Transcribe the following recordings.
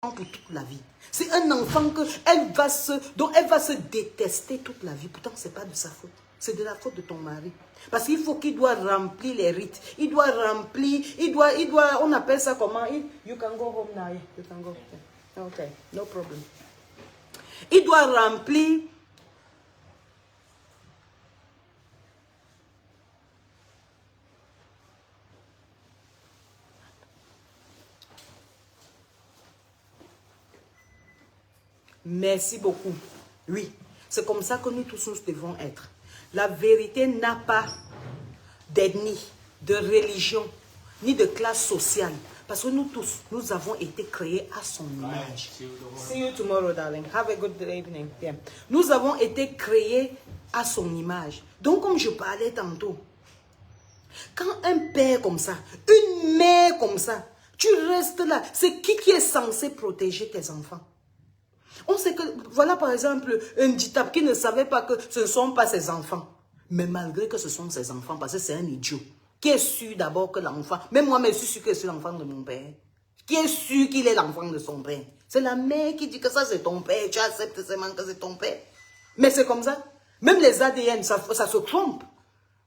pour toute la vie. C'est un enfant dont elle va se détester toute la vie. Pourtant, ce n'est pas de sa faute. C'est de la faute de ton mari. Parce qu'il faut qu'il doit remplir les rites. Il doit remplir, on appelle ça comment? You can go home now. You can go. Okay, no problem. Il doit remplir. Merci beaucoup. Oui, c'est comme ça que nous tous nous devons être. La vérité n'a pas d'ethnie, de religion, ni de classe sociale. Parce que nous tous, nous avons été créés à son image. See you tomorrow, darling. Have a good evening. Yeah. Nous avons été créés à son image. Donc, comme je parlais tantôt, quand un père comme ça, une mère comme ça, tu restes là, c'est qui est censé protéger tes enfants? On sait que, voilà par exemple, un dictateur qui ne savait pas que ce ne sont pas ses enfants. Mais malgré que ce sont ses enfants, parce que c'est un idiot. Qui est sûr d'abord que l'enfant, même moi-même je suis sûr que c'est l'enfant de mon père. Qui est sûr qu'il est l'enfant de son père? C'est la mère qui dit que ça c'est ton père, tu acceptes seulement que c'est ton père. Mais c'est comme ça. Même les ADN, ça se trompe.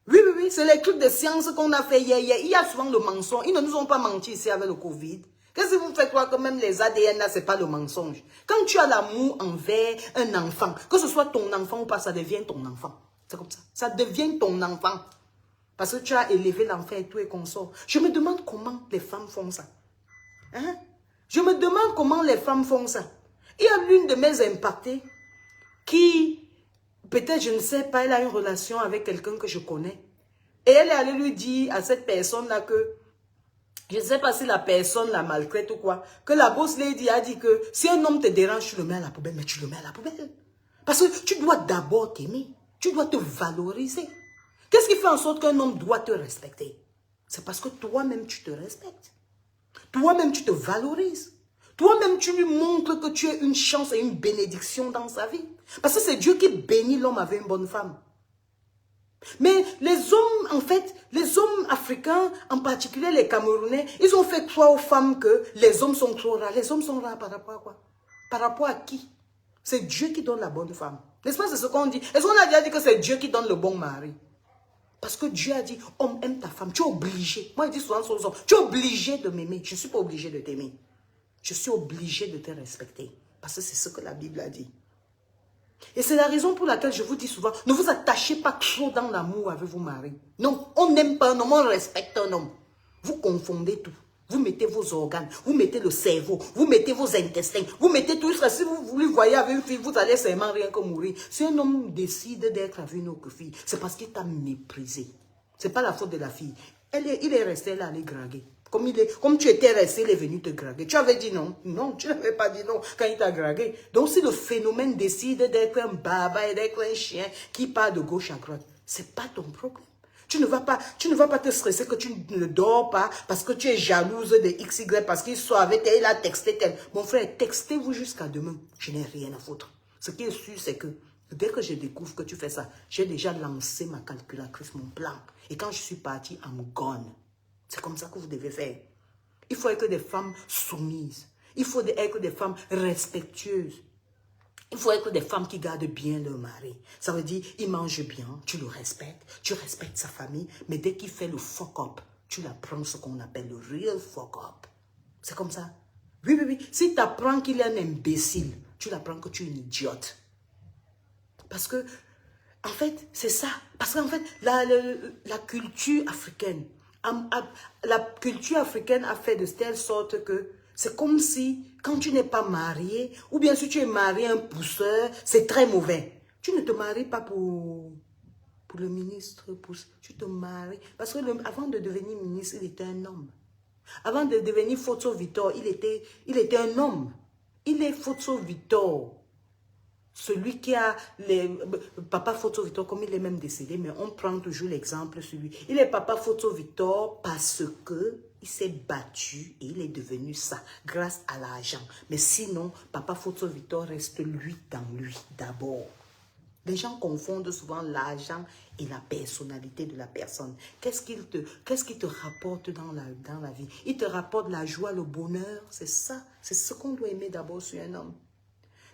Oui, c'est les trucs de science qu'on a fait hier. Il y a souvent le mensonge. Ils ne nous ont pas menti ici avec le Covid. Qu'est-ce que vous faites croire que même les ADN là, c'est pas le mensonge? Quand tu as l'amour envers un enfant, que ce soit ton enfant ou pas, ça devient ton enfant. C'est comme ça. Ça devient ton enfant. Parce que tu as élevé l'enfant et tout et consort. Je me demande comment les femmes font ça. Hein? Je me demande comment les femmes font ça. Il y a l'une de mes impactées qui, peut-être, je ne sais pas, elle a une relation avec quelqu'un que je connais. Et elle est allée lui dire à cette personne-là que, je ne sais pas si la personne la maltraite ou quoi, que la boss lady a dit que si un homme te dérange, tu le mets à la poubelle, mais tu le mets à la poubelle. Parce que tu dois d'abord t'aimer. Tu dois te valoriser. Qu'est-ce qui fait en sorte qu'un homme doit te respecter? C'est parce que toi-même, tu te respectes. Toi-même, tu te valorises. Toi-même, tu lui montres que tu es une chance et une bénédiction dans sa vie. Parce que c'est Dieu qui bénit l'homme avec une bonne femme. Mais les hommes, en fait, les hommes africains, en particulier les Camerounais, ils ont fait croire aux femmes que les hommes sont trop rares. Les hommes sont rares par rapport à quoi? Par rapport à qui? C'est Dieu qui donne la bonne femme. N'est-ce pas, c'est ce qu'on dit? Est-ce qu'on a déjà dit que c'est Dieu qui donne le bon mari? Parce que Dieu a dit, homme, aime ta femme. Tu es obligé. Moi, je dis souvent aux hommes, tu es obligé de m'aimer. Je ne suis pas obligé de t'aimer. Je suis obligé de te respecter. Parce que c'est ce que la Bible a dit. Et c'est la raison pour laquelle je vous dis souvent, ne vous attachez pas trop dans l'amour avec vos maris. Non, on n'aime pas un homme, on respecte un homme. Vous confondez tout. Vous mettez vos organes, vous mettez le cerveau, vous mettez vos intestins, vous mettez tout ça. Si vous lui voyez avec une fille, vous allez seulement rien que mourir. Si un homme décide d'être avec une autre fille, c'est parce qu'il t'a méprisé. Ce n'est pas la faute de la fille. Il est resté là à les draguer. Comme tu étais resté, il est venu te draguer. Tu avais dit non. Non, tu n'avais pas dit non quand il t'a dragué. Donc si le phénomène décide d'être un baba et d'être un chien qui part de gauche à droite, ce n'est pas ton problème. Tu ne vas pas te stresser que tu ne dors pas parce que tu es jalouse de XY, parce qu'il soit avec elle, il a texté tel. Mon frère, textez-vous jusqu'à demain. Je n'ai rien à foutre. Ce qui est sûr, c'est que dès que je découvre que tu fais ça, j'ai déjà lancé ma calculatrice, mon plan. Et quand je suis parti, I'm gone. C'est comme ça que vous devez faire. Il faut être des femmes soumises. Il faut être des femmes respectueuses. Il faut être des femmes qui gardent bien leur mari. Ça veut dire, il mange bien, tu le respectes, tu respectes sa famille, mais dès qu'il fait le fuck up, tu l'apprends ce qu'on appelle le real fuck up. C'est comme ça. Oui. Si tu apprends qu'il est un imbécile, tu l'apprends que tu es une idiote. Parce que, en fait, c'est ça. Parce qu'en fait, la culture africaine, la culture africaine a fait de telle sorte que c'est comme si, quand tu n'es pas marié, ou bien si tu es marié un pousseur, c'est très mauvais. Tu ne te maries pas pour le ministre, tu te maries. Parce que avant de devenir ministre, il était un homme. Avant de devenir Photo Victor, il était un homme. Il est Photo Victor. Celui qui a Papa Photo Victor, comme il est même décédé, mais on prend toujours l'exemple sur lui. Il est Papa Photo Victor parce que il s'est battu et il est devenu ça grâce à l'argent. Mais sinon, Papa Photo Victor reste lui dans lui d'abord. Les gens confondent souvent l'argent et la personnalité de la personne. Qu'est-ce qui te rapporte dans la vie? Il te rapporte la joie, le bonheur. C'est ça. C'est ce qu'on doit aimer d'abord sur un homme.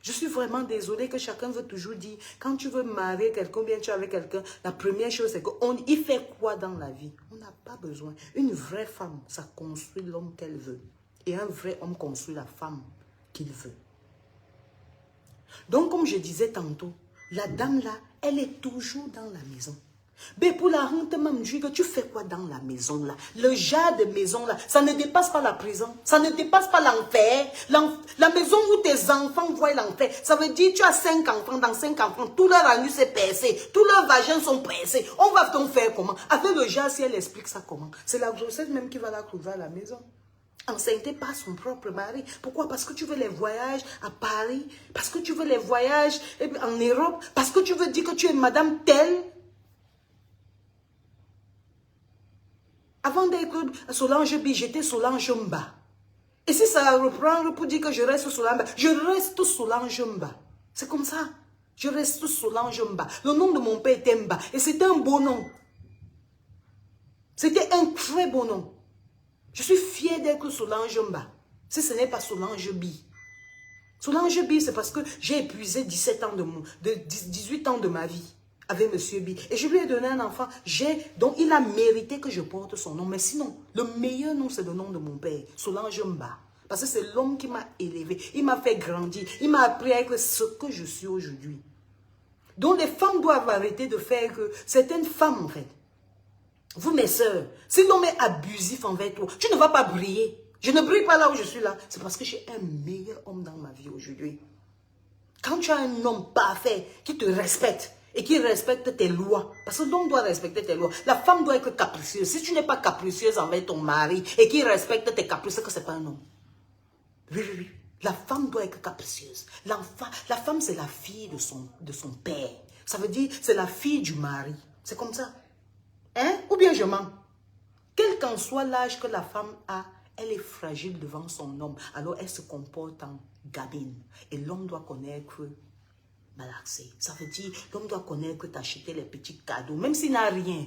Je suis vraiment désolée que chacun veut toujours dire, quand tu veux marier quelqu'un, bien tu es avec quelqu'un, la première chose c'est qu'il fait quoi dans la vie? On n'a pas besoin. Une vraie femme, ça construit l'homme qu'elle veut. Et un vrai homme construit la femme qu'il veut. Donc comme je disais tantôt, la dame là, elle est toujours dans la maison. Mais pour la honte même, que tu fais quoi dans la maison là? Le genre de maison là, ça ne dépasse pas la prison. Ça ne dépasse pas l'enfer. La maison où tes enfants voient l'enfer. Ça veut dire tu as 5 enfants, dans 5 enfants, tout leur anus est percé, tous leurs vagins sont percés. On va donc faire comment? Avec le genre, si elle explique ça comment? C'est la grossesse même qui va la trouver à la maison. Enceintée par son propre mari. Pourquoi? Parce que tu veux les voyages à Paris, parce que tu veux les voyages en Europe, parce que tu veux dire que tu es madame telle. Avant d'être Solange B, j'étais Solange Mba. Et si ça reprend pour dire que je reste Solange Mba, je reste Solange Mba. C'est comme ça. Je reste Solange Mba. Le nom de mon père était Mba. Et c'était un beau nom. C'était un très beau nom. Je suis fière d'être Solange Mba. Si ce n'est pas Solange B. Solange B, c'est parce que j'ai épuisé 18 ans de ma vie avec Monsieur B. Et je lui ai donné un enfant. Donc il a mérité que je porte son nom. Mais sinon, le meilleur nom, c'est le nom de mon père. Solange Mba. Parce que c'est l'homme qui m'a élevé. Il m'a fait grandir. Il m'a appris à être ce que je suis aujourd'hui. Donc les femmes doivent arrêter de faire que certaines femmes, en fait, vous, mes sœurs, si l'homme est abusif envers toi, tu ne vas pas briller. Je ne brille pas là où je suis là. C'est parce que j'ai un meilleur homme dans ma vie aujourd'hui. Quand tu as un homme parfait qui te respecte et qui respecte tes lois, parce que l'homme doit respecter tes lois. La femme doit être capricieuse. Si tu n'es pas capricieuse envers ton mari et qui respecte tes caprices, c'est que ce n'est pas un homme. Oui, oui, oui. La femme doit être capricieuse. La femme, c'est la fille de son père. Ça veut dire, c'est la fille du mari. C'est comme ça. Hein? Ou bien je mens. Quel qu'en soit l'âge que la femme a, elle est fragile devant son homme. Alors elle se comporte en gamine. Et l'homme doit connaître malaxer. Ça veut dire, l'homme doit connaître t'acheter les petits cadeaux. Même s'il n'a rien.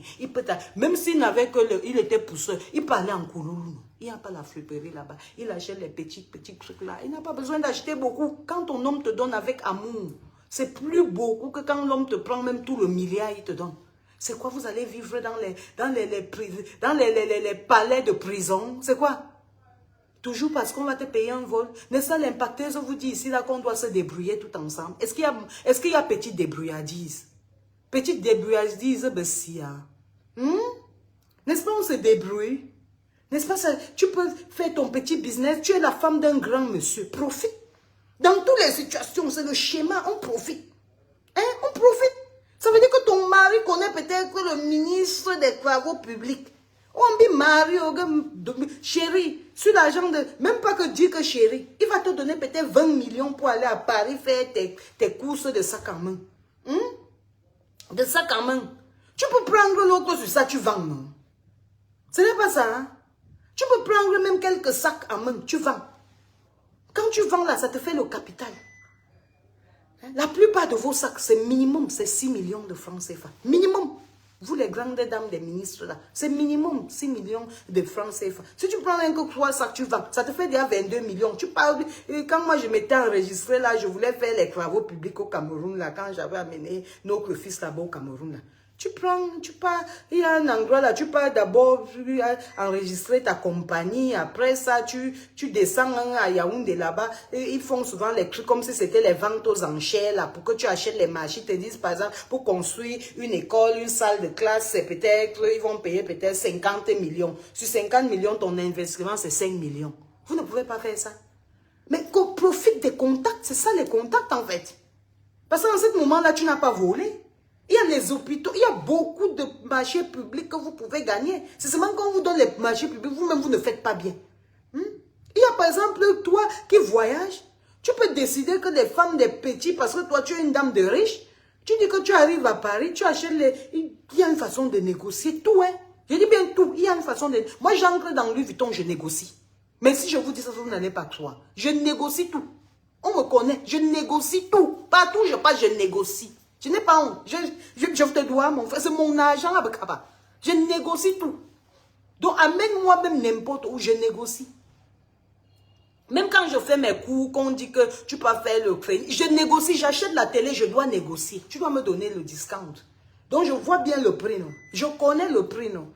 Même s'il n'avait que il était pousseur. Il parlait en coulourou. Il n'y a pas la flipperie là-bas. Il achète les petits trucs là. Il n'a pas besoin d'acheter beaucoup. Quand ton homme te donne avec amour, c'est plus beaucoup que quand l'homme te prend même tout le milliard, il te donne. C'est quoi? Vous allez vivre dans les palais de prison? C'est quoi? Toujours parce qu'on va te payer un vol. N'est-ce pas l'impacteuse vous dit ici là qu'on doit se débrouiller tout ensemble? Est-ce qu'il y a petite débrouillardise? Petite débrouillardise, bessia. N'est-ce pas on se débrouille? N'est-ce pas ça? Tu peux faire ton petit business. Tu es la femme d'un grand monsieur. Profite. Dans toutes les situations, c'est le schéma. On profite. Hein? On profite. Ça veut dire que ton mari connaît peut-être le ministre des Travaux publics. On dit mari, chérie, sur l'argent de... Même pas que dire que chérie. Il va te donner peut-être 20 millions pour aller à Paris faire tes courses de sac en main. De sac en main. Tu peux prendre l'autre sur ça, tu vends, non? Ce n'est pas ça, hein? Tu peux prendre même quelques sacs en main, tu vends. Quand tu vends là, ça te fait le capital. La plupart de vos sacs, c'est minimum, c'est 6 millions de francs CFA. Minimum. Vous, les grandes dames des ministres là, c'est minimum 6 millions de francs CFA. Si tu prends un que 3 sacs, tu vends, ça te fait déjà 22 millions. Tu parles, quand moi je m'étais enregistré là, je voulais faire les travaux publics au Cameroun là, quand j'avais amené notre fils là-bas au Cameroun là. Tu pars, il y a un endroit là, tu pars d'abord enregistrer ta compagnie, après ça, tu descends à Yaoundé là-bas, ils font souvent les trucs comme si c'était les ventes aux enchères là, pour que tu achètes les machines, ils te disent par exemple, pour construire une école, une salle de classe, c'est peut-être, ils vont payer peut-être 50 millions. Sur 50 millions, ton investissement c'est 5 millions. Vous ne pouvez pas faire ça. Mais qu'on profite des contacts, c'est ça les contacts en fait. Parce qu'en ce moment-là, tu n'as pas volé. Il y a les hôpitaux, il y a beaucoup de marchés publics que vous pouvez gagner. C'est seulement quand on vous donne les marchés publics, vous-même, vous ne faites pas bien. Il y a par exemple, toi qui voyages, tu peux décider que les femmes des petits, parce que toi, tu es une dame de riche, tu dis que tu arrives à Paris, tu achètes les... Il y a une façon de négocier tout, hein. Je dis bien tout, il y a une façon de... Moi, j'entre dans Louis Vuitton, je négocie. Mais si je vous dis ça, vous n'allez pas croire. Je négocie tout. On me connaît, je négocie tout. Partout où je passe, je négocie. Je n'ai pas honte. Je te dois, mon frère. C'est mon argent, Abakaba. Je négocie tout. Donc, amène-moi même n'importe où, je négocie. Même quand je fais mes cours, qu'on dit que tu peux faire le crédit, je négocie, j'achète la télé, je dois négocier. Tu dois me donner le discount. Donc, je vois bien le prix, non? Je connais le prix, non?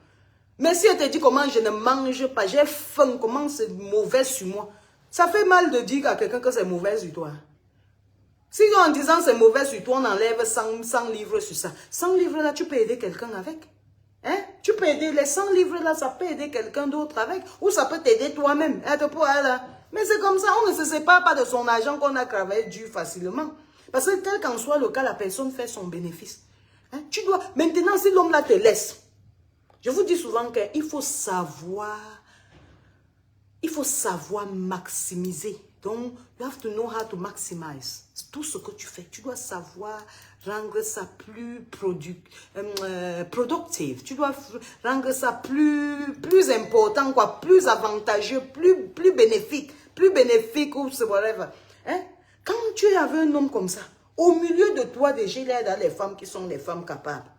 Mais si elle te dit comment je ne mange pas, j'ai faim, comment c'est mauvais sur moi, ça fait mal de dire à quelqu'un que c'est mauvais sur toi. Si en disant c'est mauvais sur toi, on enlève 100 livres sur ça. 100 livres là, tu peux aider quelqu'un avec. Hein? Tu peux aider, les 100 livres là, ça peut aider quelqu'un d'autre avec. Ou ça peut t'aider toi-même. Mais c'est comme ça, on ne se sépare pas de son argent qu'on a travaillé dur facilement. Parce que quel qu'en soit le cas, la personne fait son bénéfice. Hein? Tu dois, maintenant, si l'homme là te laisse, je vous dis souvent qu'il faut savoir maximiser. Donc, you have to know how to maximize. Tout ce que tu fais, tu dois savoir rendre ça plus productive. Tu dois rendre ça plus important, quoi, plus avantageux, plus bénéfique ou ce whatever. Hein? Quand tu es avec un homme comme ça, au milieu de toi, déjà, il y a des femmes qui sont des femmes capables.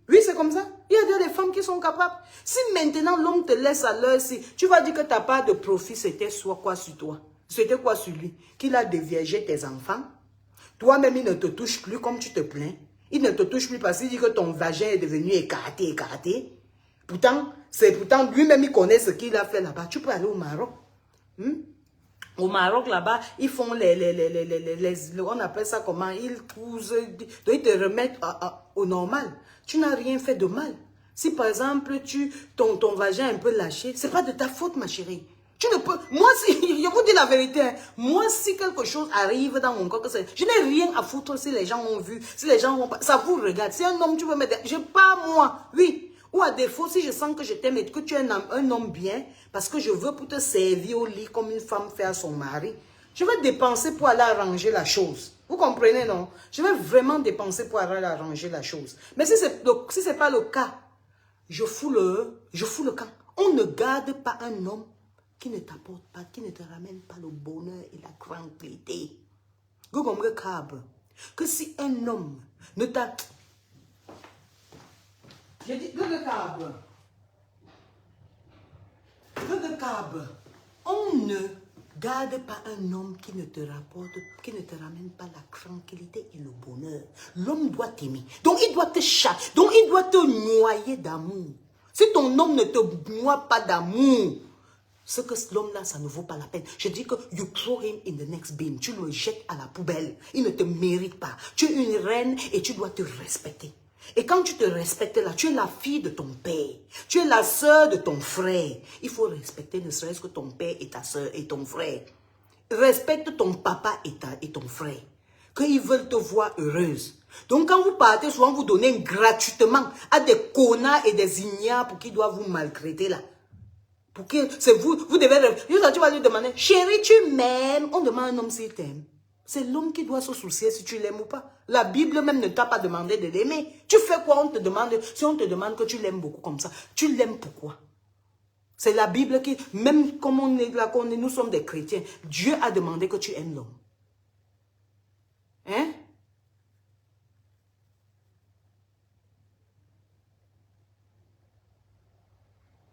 Oui, c'est comme ça. Il y a des femmes qui sont capables. Si maintenant l'homme te laisse à l'heure, si tu vas dire que ta part de profit, c'était soit quoi sur toi? C'était quoi sur lui? Qu'il a déviergé tes enfants. Toi-même, il ne te touche plus comme tu te plains. Il ne te touche plus parce qu'il dit que ton vagin est devenu écarté. Pourtant, lui-même, il connaît ce qu'il a fait là-bas. Tu peux aller au Maroc. Au Maroc, là-bas, ils font on appelle ça comment? Ils cousent, ils te remettent au normal. Tu n'as rien fait de mal. Si par exemple, ton vagin est un peu lâché, c'est pas de ta faute, ma chérie. Tu ne peux, moi, si, je vous dis la vérité, hein, moi, si quelque chose arrive dans mon corps, je n'ai rien à foutre si les gens ont vu, si les gens ont pas, ça vous regarde. Si un homme, tu veux mettre, je pas moi, oui. Ou à défaut, si je sens que je t'aime et que tu es un homme bien, parce que je veux pour te servir au lit comme une femme fait à son mari, je vais dépenser pour aller arranger la chose. Vous comprenez, non? Je vais vraiment dépenser pour aller arranger la chose. Mais si c'est pas le cas, je fous le camp. On ne garde pas un homme qui ne t'apporte pas, qui ne te ramène pas le bonheur et la tranquillité. Que si un homme ne t'a... J'ai dit, on ne garde pas un homme qui ne te rapporte, qui ne te ramène pas la tranquillité et le bonheur. L'homme doit t'aimer. Donc il doit te chasser. Donc il doit te noyer d'amour. Si ton homme ne te noie pas d'amour, ce que l'homme-là, ça ne vaut pas la peine. Je dis que you throw him in the next bin. Tu le jettes à la poubelle. Il ne te mérite pas. Tu es une reine et tu dois te respecter. Et quand tu te respectes là, tu es la fille de ton père. Tu es la sœur de ton frère. Il faut respecter ne serait-ce que ton père et ta sœur et ton frère. Respecte ton papa et ton frère. Qu'ils veulent te voir heureuse. Donc quand vous partez, souvent vous donnez gratuitement à des connards et des ignares pour qu'ils doivent vous maltraiter là. Pour que c'est vous devez... Tu vas lui demander, chérie, tu m'aimes? On demande à un homme s'il t'aime. C'est l'homme qui doit se soucier si tu l'aimes ou pas. La Bible même ne t'a pas demandé de l'aimer. Tu fais quoi? On te demande, si on te demande que tu l'aimes beaucoup comme ça, tu l'aimes pourquoi? C'est la Bible qui, même comme on est là, nous sommes des chrétiens, Dieu a demandé que tu aimes l'homme. Hein?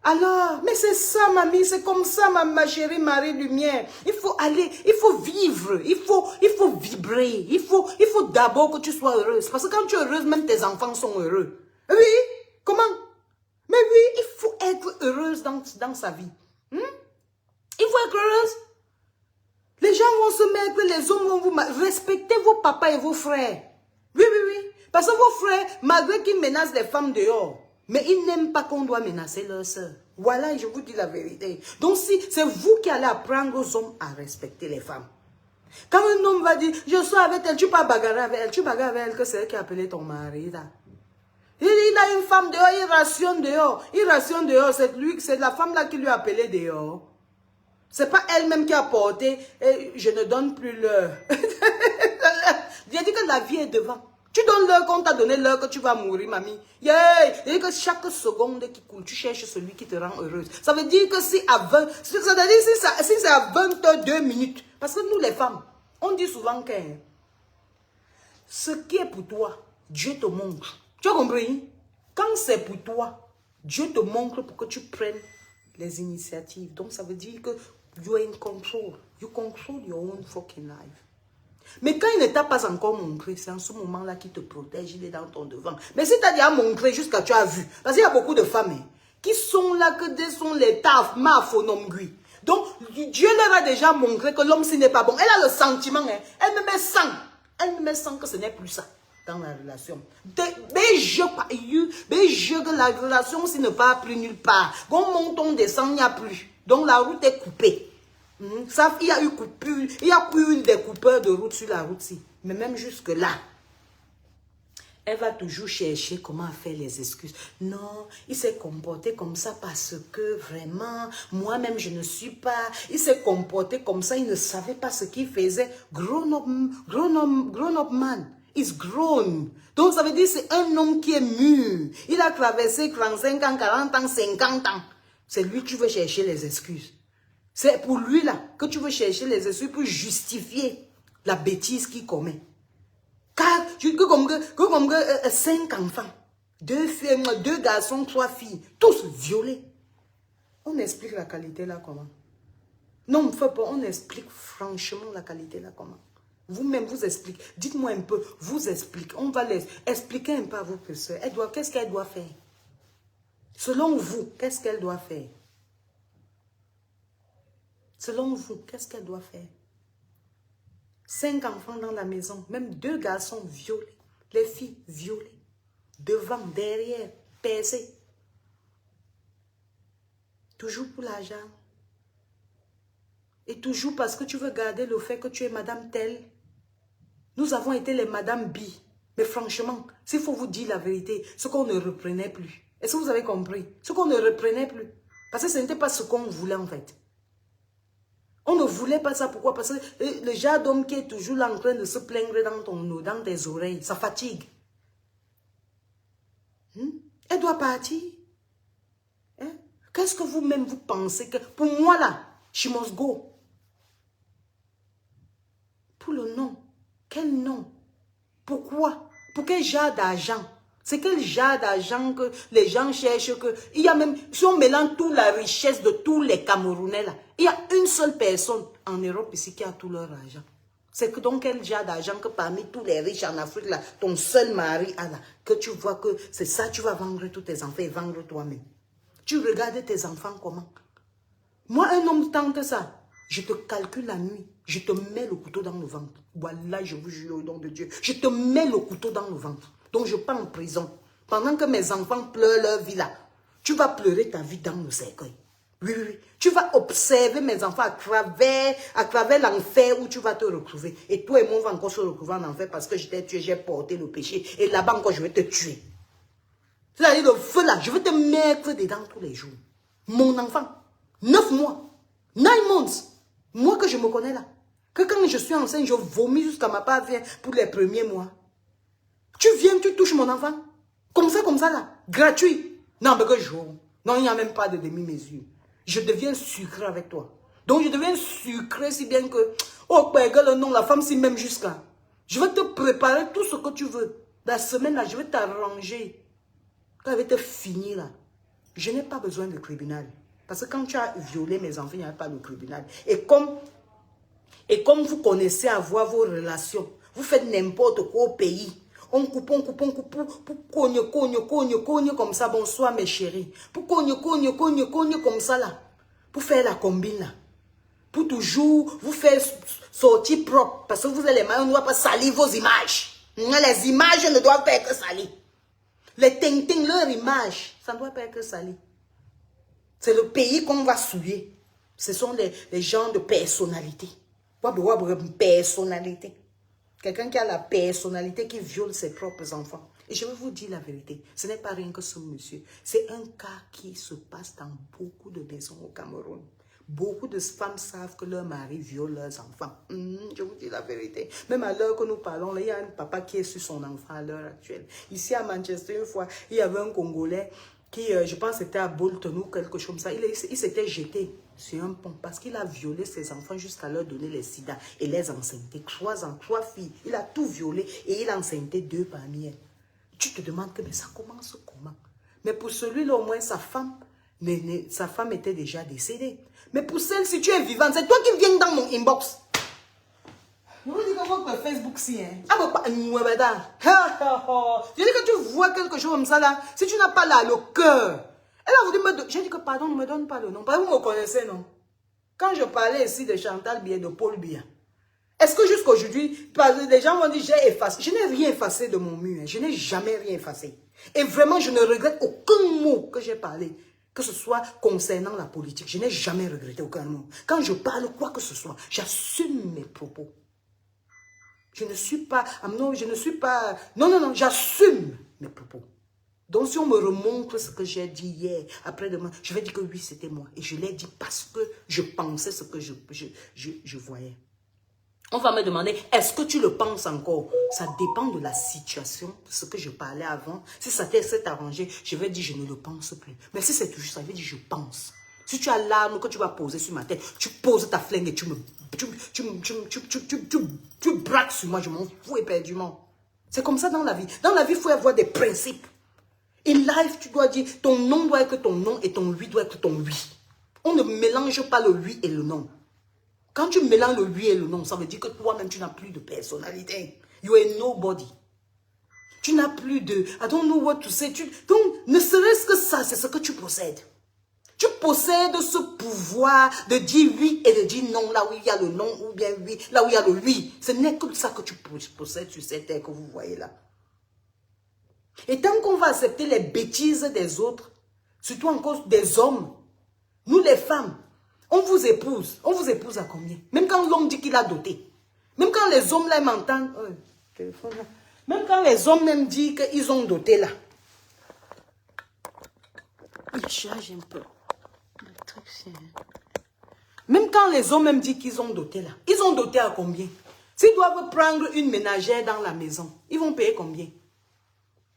Alors, mais c'est ça, mamie, c'est comme ça, ma chérie Marie-Lumière. Il faut aller, il faut vivre, il faut vibrer, il faut d'abord que tu sois heureuse. Parce que quand tu es heureuse, même tes enfants sont heureux. Oui, comment? Mais oui, il faut être heureuse dans sa vie. Il faut être heureuse. Les gens vont se mettre, les hommes vont vous... Respectez vos papas et vos frères. Oui. Parce que vos frères, malgré qu'ils menacent les femmes dehors, mais ils n'aiment pas qu'on doit menacer leurs sœurs. Voilà, je vous dis la vérité. Donc, si c'est vous qui allez apprendre aux hommes à respecter les femmes. Quand un homme va dire, je suis avec elle, tu peux pas bagarrer avec elle, tu bagarres avec elle, que c'est elle qui a appelé ton mari. Là. Il a une femme dehors, il rationne dehors. Il rationne dehors, c'est la femme là qui lui a appelé dehors. C'est pas elle-même qui a porté, je ne donne plus l'heure. J'ai dit que la vie est devant. Tu donnes l'heure qu'on t'a donné l'heure que tu vas mourir, mamie. Yeah. J'ai dit que chaque seconde qui coule, tu cherches celui qui te rend heureuse. Ça veut dire que si c'est à 22 minutes, parce que nous les femmes, on dit souvent que Ce qui est pour toi, Dieu te montre. Tu as compris? Quand c'est pour toi, Dieu te montre pour que tu prennes les initiatives. Donc, ça veut dire que you are in control. You control your own fucking life. Mais quand il ne t'a pas encore montré, c'est en ce moment-là qu'il te protège, il est dans ton devant. Mais si tu as déjà montré jusqu'à tu as vu, parce qu'il y a beaucoup de femmes qui sont là, que des sont les taf, mafonomgui. Donc, Dieu leur a déjà montré que l'homme, s'il n'est pas bon. Elle a le sentiment, elle me met sang. Elle me met sang que ce n'est plus ça dans la relation. Mais je que la relation, s'il ne va plus nulle part. Quand on monte, on descend, il n'y a plus. Donc, la route est coupée. Ça, il y a eu coupure, il y a eu des coupeurs de route sur la route-ci. Mais même jusque-là, elle va toujours chercher comment faire les excuses. Non, il s'est comporté comme ça parce que vraiment, moi-même, je ne suis pas. Il s'est comporté comme ça, il ne savait pas ce qu'il faisait. Grown up man. Is grown. Donc, ça veut dire que c'est un homme qui est mûr. Il a traversé 35 ans, 40 ans, 50 ans. C'est lui que tu veux chercher les excuses. C'est pour lui là que tu veux chercher les excuses pour justifier la bêtise qu'il commet. Car comme 5 enfants, 2 filles, 2 garçons, 3 filles, tous violés. On explique la qualité là comment? Non, on explique franchement la qualité là comment? Vous-même vous expliquez. Dites-moi un peu, vous expliquez. On va les expliquer un peu à vos professeurs. Qu'est-ce qu'elle doit faire? Selon vous, qu'est-ce qu'elle doit faire? Selon vous, qu'est-ce qu'elle doit faire? 5 enfants dans la maison, même 2 garçons violés, les filles violées, devant, derrière, percées. Toujours pour l'argent. Et toujours parce que tu veux garder le fait que tu es madame telle. Nous avons été les madame B. Mais franchement, s'il faut vous dire la vérité, ce qu'on ne reprenait plus. Est-ce que vous avez compris? Ce qu'on ne reprenait plus. Parce que ce n'était pas ce qu'on voulait en fait. On ne voulait pas ça. Pourquoi? Parce que le genre d'homme qui est toujours là en train de se plaindre dans tes oreilles, ça fatigue. Elle doit partir. Qu'est-ce que vous-même vous pensez que... Pour moi là, she must go. Pour le nom. Quel nom? Pourquoi? Pour quel genre d'argent? C'est quel genre d'argent que les gens cherchent que... Il y a même... Si on mélange toute la richesse de tous les Camerounais là, il y a une seule personne en Europe ici qui a tout leur argent. C'est que donc quel genre d'argent que parmi tous les riches en Afrique là, ton seul mari a là, que tu vois que c'est ça, tu vas vendre tous tes enfants et vendre toi-même. Tu regardes tes enfants comment? Moi, un homme tente ça. Je te calcule la nuit. Je te mets le couteau dans le ventre. Voilà, je vous jure au nom de Dieu. Je te mets le couteau dans le ventre. Donc, je pars en prison. Pendant que mes enfants pleurent leur vie là, tu vas pleurer ta vie dans le cercueil. Oui, oui, oui. Tu vas observer mes enfants à travers l'enfer où tu vas te retrouver. Et toi et moi, on va encore se retrouver en enfer parce que je t'ai tué, j'ai porté le péché. Et là-bas encore, je vais te tuer. C'est-à-dire le feu là, je vais te mettre dedans tous les jours. Mon enfant, 9 mois, 9 months, moi que je me connais là, que quand je suis enceinte, je vomis jusqu'à ma part pour les premiers mois. Tu viens, tu touches mon enfant, comme ça là, gratuit. Non, mais que je... Non, il n'y a même pas de demi-mesure. Je deviens sucré avec toi. Donc je deviens sucré si bien que, oh, ben, le nom, la femme, si même jusqu'à. Je vais te préparer tout ce que tu veux. La semaine là, je vais t'arranger. Quand je vais te finir là, je n'ai pas besoin de tribunal. Parce que quand tu as violé mes enfants, il n'y a pas de tribunal. Et comme vous connaissez avoir vos relations, vous faites n'importe quoi au pays. On coupe, pour cogne comme ça, bonsoir mes chéris. Pour cogne comme ça là. Pour faire la combine là. Pour toujours vous faire sortir propre. Parce que vous allez on ne doit pas salir vos images. Les images ne doivent pas être salies. Les ting-ting, leur image, ça ne doit pas être sali. C'est le pays qu'on va souiller. Ce sont les gens de personnalité. Personnalité. Quelqu'un qui a la personnalité qui viole ses propres enfants. Et je vais vous dire la vérité. Ce n'est pas rien que ce monsieur. C'est un cas qui se passe dans beaucoup de maisons au Cameroun. Beaucoup de femmes savent que leur mari viole leurs enfants. Je vous dis la vérité. Même à l'heure que nous parlons, là, il y a un papa qui est sur son enfant à l'heure actuelle. Ici à Manchester, une fois, il y avait un Congolais. qui, je pense, c'était à Bolton ou quelque chose comme ça. Il s'était jeté sur un pont parce qu'il a violé ses enfants jusqu'à leur donner les sida et les enceinter. 3 ans, 3 filles. Il a tout violé et il a enceinté 2 parmi elles. Tu te demandes que mais ça commence comment? Mais pour celui-là, au moins, sa femme était déjà décédée. Mais pour celle, si tu es vivante, c'est toi qui viens dans mon inbox. Je vous dis que votre Facebook, si, hein. Ah, bah, je dis que tu vois quelque chose comme ça, là. Si tu n'as pas là le cœur. Elle a voulu me donner. J'ai dit que, pardon, ne me donne pas le nom. Vous me connaissez, non? Quand je parlais ici de Chantal Biya, de Paul Biya, est-ce que jusqu'à aujourd'hui, des gens m'ont dit, j'ai effacé. Je n'ai rien effacé de mon mur. Hein. Je n'ai jamais rien effacé. Et vraiment, je ne regrette aucun mot que j'ai parlé. Que ce soit concernant la politique. Je n'ai jamais regretté aucun mot. Quand je parle quoi que ce soit, j'assume mes propos. Je ne suis pas, non, j'assume mes propos. Donc si on me remontre ce que j'ai dit hier, après-demain, je vais dire que oui, c'était moi. Et je l'ai dit parce que je pensais ce que je voyais. On va me demander, est-ce que tu le penses encore? Ça dépend de la situation, de ce que je parlais avant. Si ça s'est arrangé, je vais dire, je ne le pense plus. Mais si c'est toujours ça, je vais dire, je pense. Si tu as l'arme que tu vas poser sur ma tête, tu poses ta flingue et tu braques sur moi, je m'en fous éperdument. C'est comme ça dans la vie. Dans la vie, il faut avoir des principes. In life, tu dois dire, ton nom doit être ton nom et ton oui doit être ton oui. On ne mélange pas le oui et le non. Quand tu mélanges le oui et le non, ça veut dire que toi-même, tu n'as plus de personnalité. You are nobody. Tu n'as plus de... I don't know what to say. Donc, ne serait-ce que ça, c'est ce que tu possèdes. Tu possèdes ce pouvoir de dire oui et de dire non là où il y a le non ou bien oui, là où il y a le oui. Ce n'est que ça que tu possèdes sur cette terre que vous voyez là. Et tant qu'on va accepter les bêtises des autres, surtout encore des hommes, nous les femmes, on vous épouse à combien? Même quand l'homme dit qu'il a doté. Même quand les hommes là m'entendent, même quand les hommes même disent qu'ils ont doté là. Il charge un peu. Même quand les hommes même disent qu'ils ont doté là, ils ont doté à combien? S'ils doivent prendre une ménagère dans la maison, ils vont payer combien?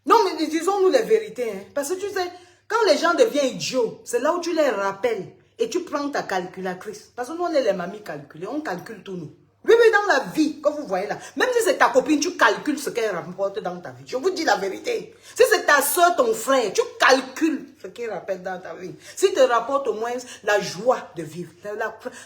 Non, mais disons-nous les vérités. Hein. Parce que tu sais, quand les gens deviennent idiots, c'est là où tu les rappelles et tu prends ta calculatrice. Parce que nous, on est les mamies calculées, on calcule tout nous. Oui, oui, dans la vie, comme vous voyez là, même si c'est ta copine, tu calcules ce qu'elle rapporte dans ta vie. Je vous dis la vérité. Si c'est ta soeur, ton frère, tu calcules ce qu'elle rapporte dans ta vie. Si te rapporte au moins la joie de vivre.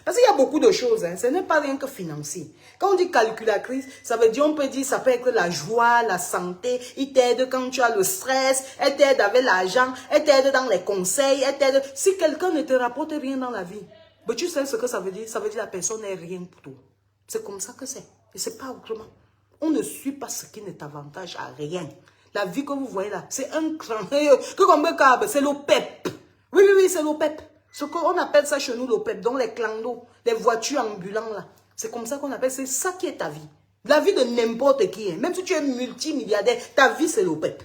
Parce qu'il y a beaucoup de choses, hein, ce n'est pas rien que financier. Quand on dit calculatrice, ça veut dire, on peut dire, ça peut être la joie, la santé, il t'aide quand tu as le stress, elle t'aide avec l'argent, elle t'aide dans les conseils, elle t'aide. Si quelqu'un ne te rapporte rien dans la vie, mais tu sais ce que ça veut dire? Ça veut dire que la personne n'est rien pour toi. C'est comme ça que c'est. Et c'est pas autrement. On ne suit pas ce qui ne t'avantage à rien. La vie que vous voyez là, c'est un cran. C'est l'OPEP. Oui, oui, oui, c'est l'OPEP. Ce qu'on appelle ça chez nous, l'OPEP. Donc les clandos, les voitures ambulantes là. C'est comme ça qu'on appelle. C'est ça qui est ta vie. La vie de n'importe qui. Hein. Même si tu es multimilliardaire, ta vie c'est l'OPEP.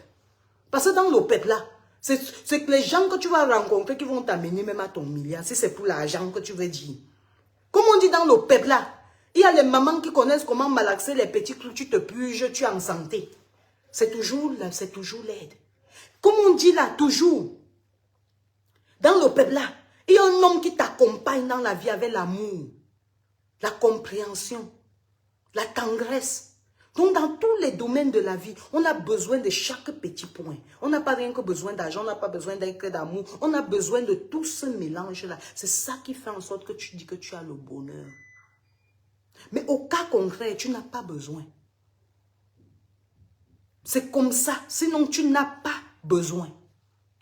Parce que dans l'OPEP là, c'est que les gens que tu vas rencontrer qui vont t'amener même à ton milliard. Si c'est pour l'argent que tu veux dire. Comme on dit dans l'OPEP là, il y a les mamans qui connaissent comment malaxer les petits clous, tu te puges, tu es en santé. C'est toujours l'aide. Comme on dit là, toujours. Dans le peuple là, il y a un homme qui t'accompagne dans la vie avec l'amour, la compréhension, la tendresse. Donc dans tous les domaines de la vie, on a besoin de chaque petit point. On n'a pas rien que besoin d'argent, on n'a pas besoin d'amour. On a besoin de tout ce mélange-là. C'est ça qui fait en sorte que tu dis que tu as le bonheur. Mais au cas contraire, tu n'as pas besoin. C'est comme ça. Sinon, tu n'as pas besoin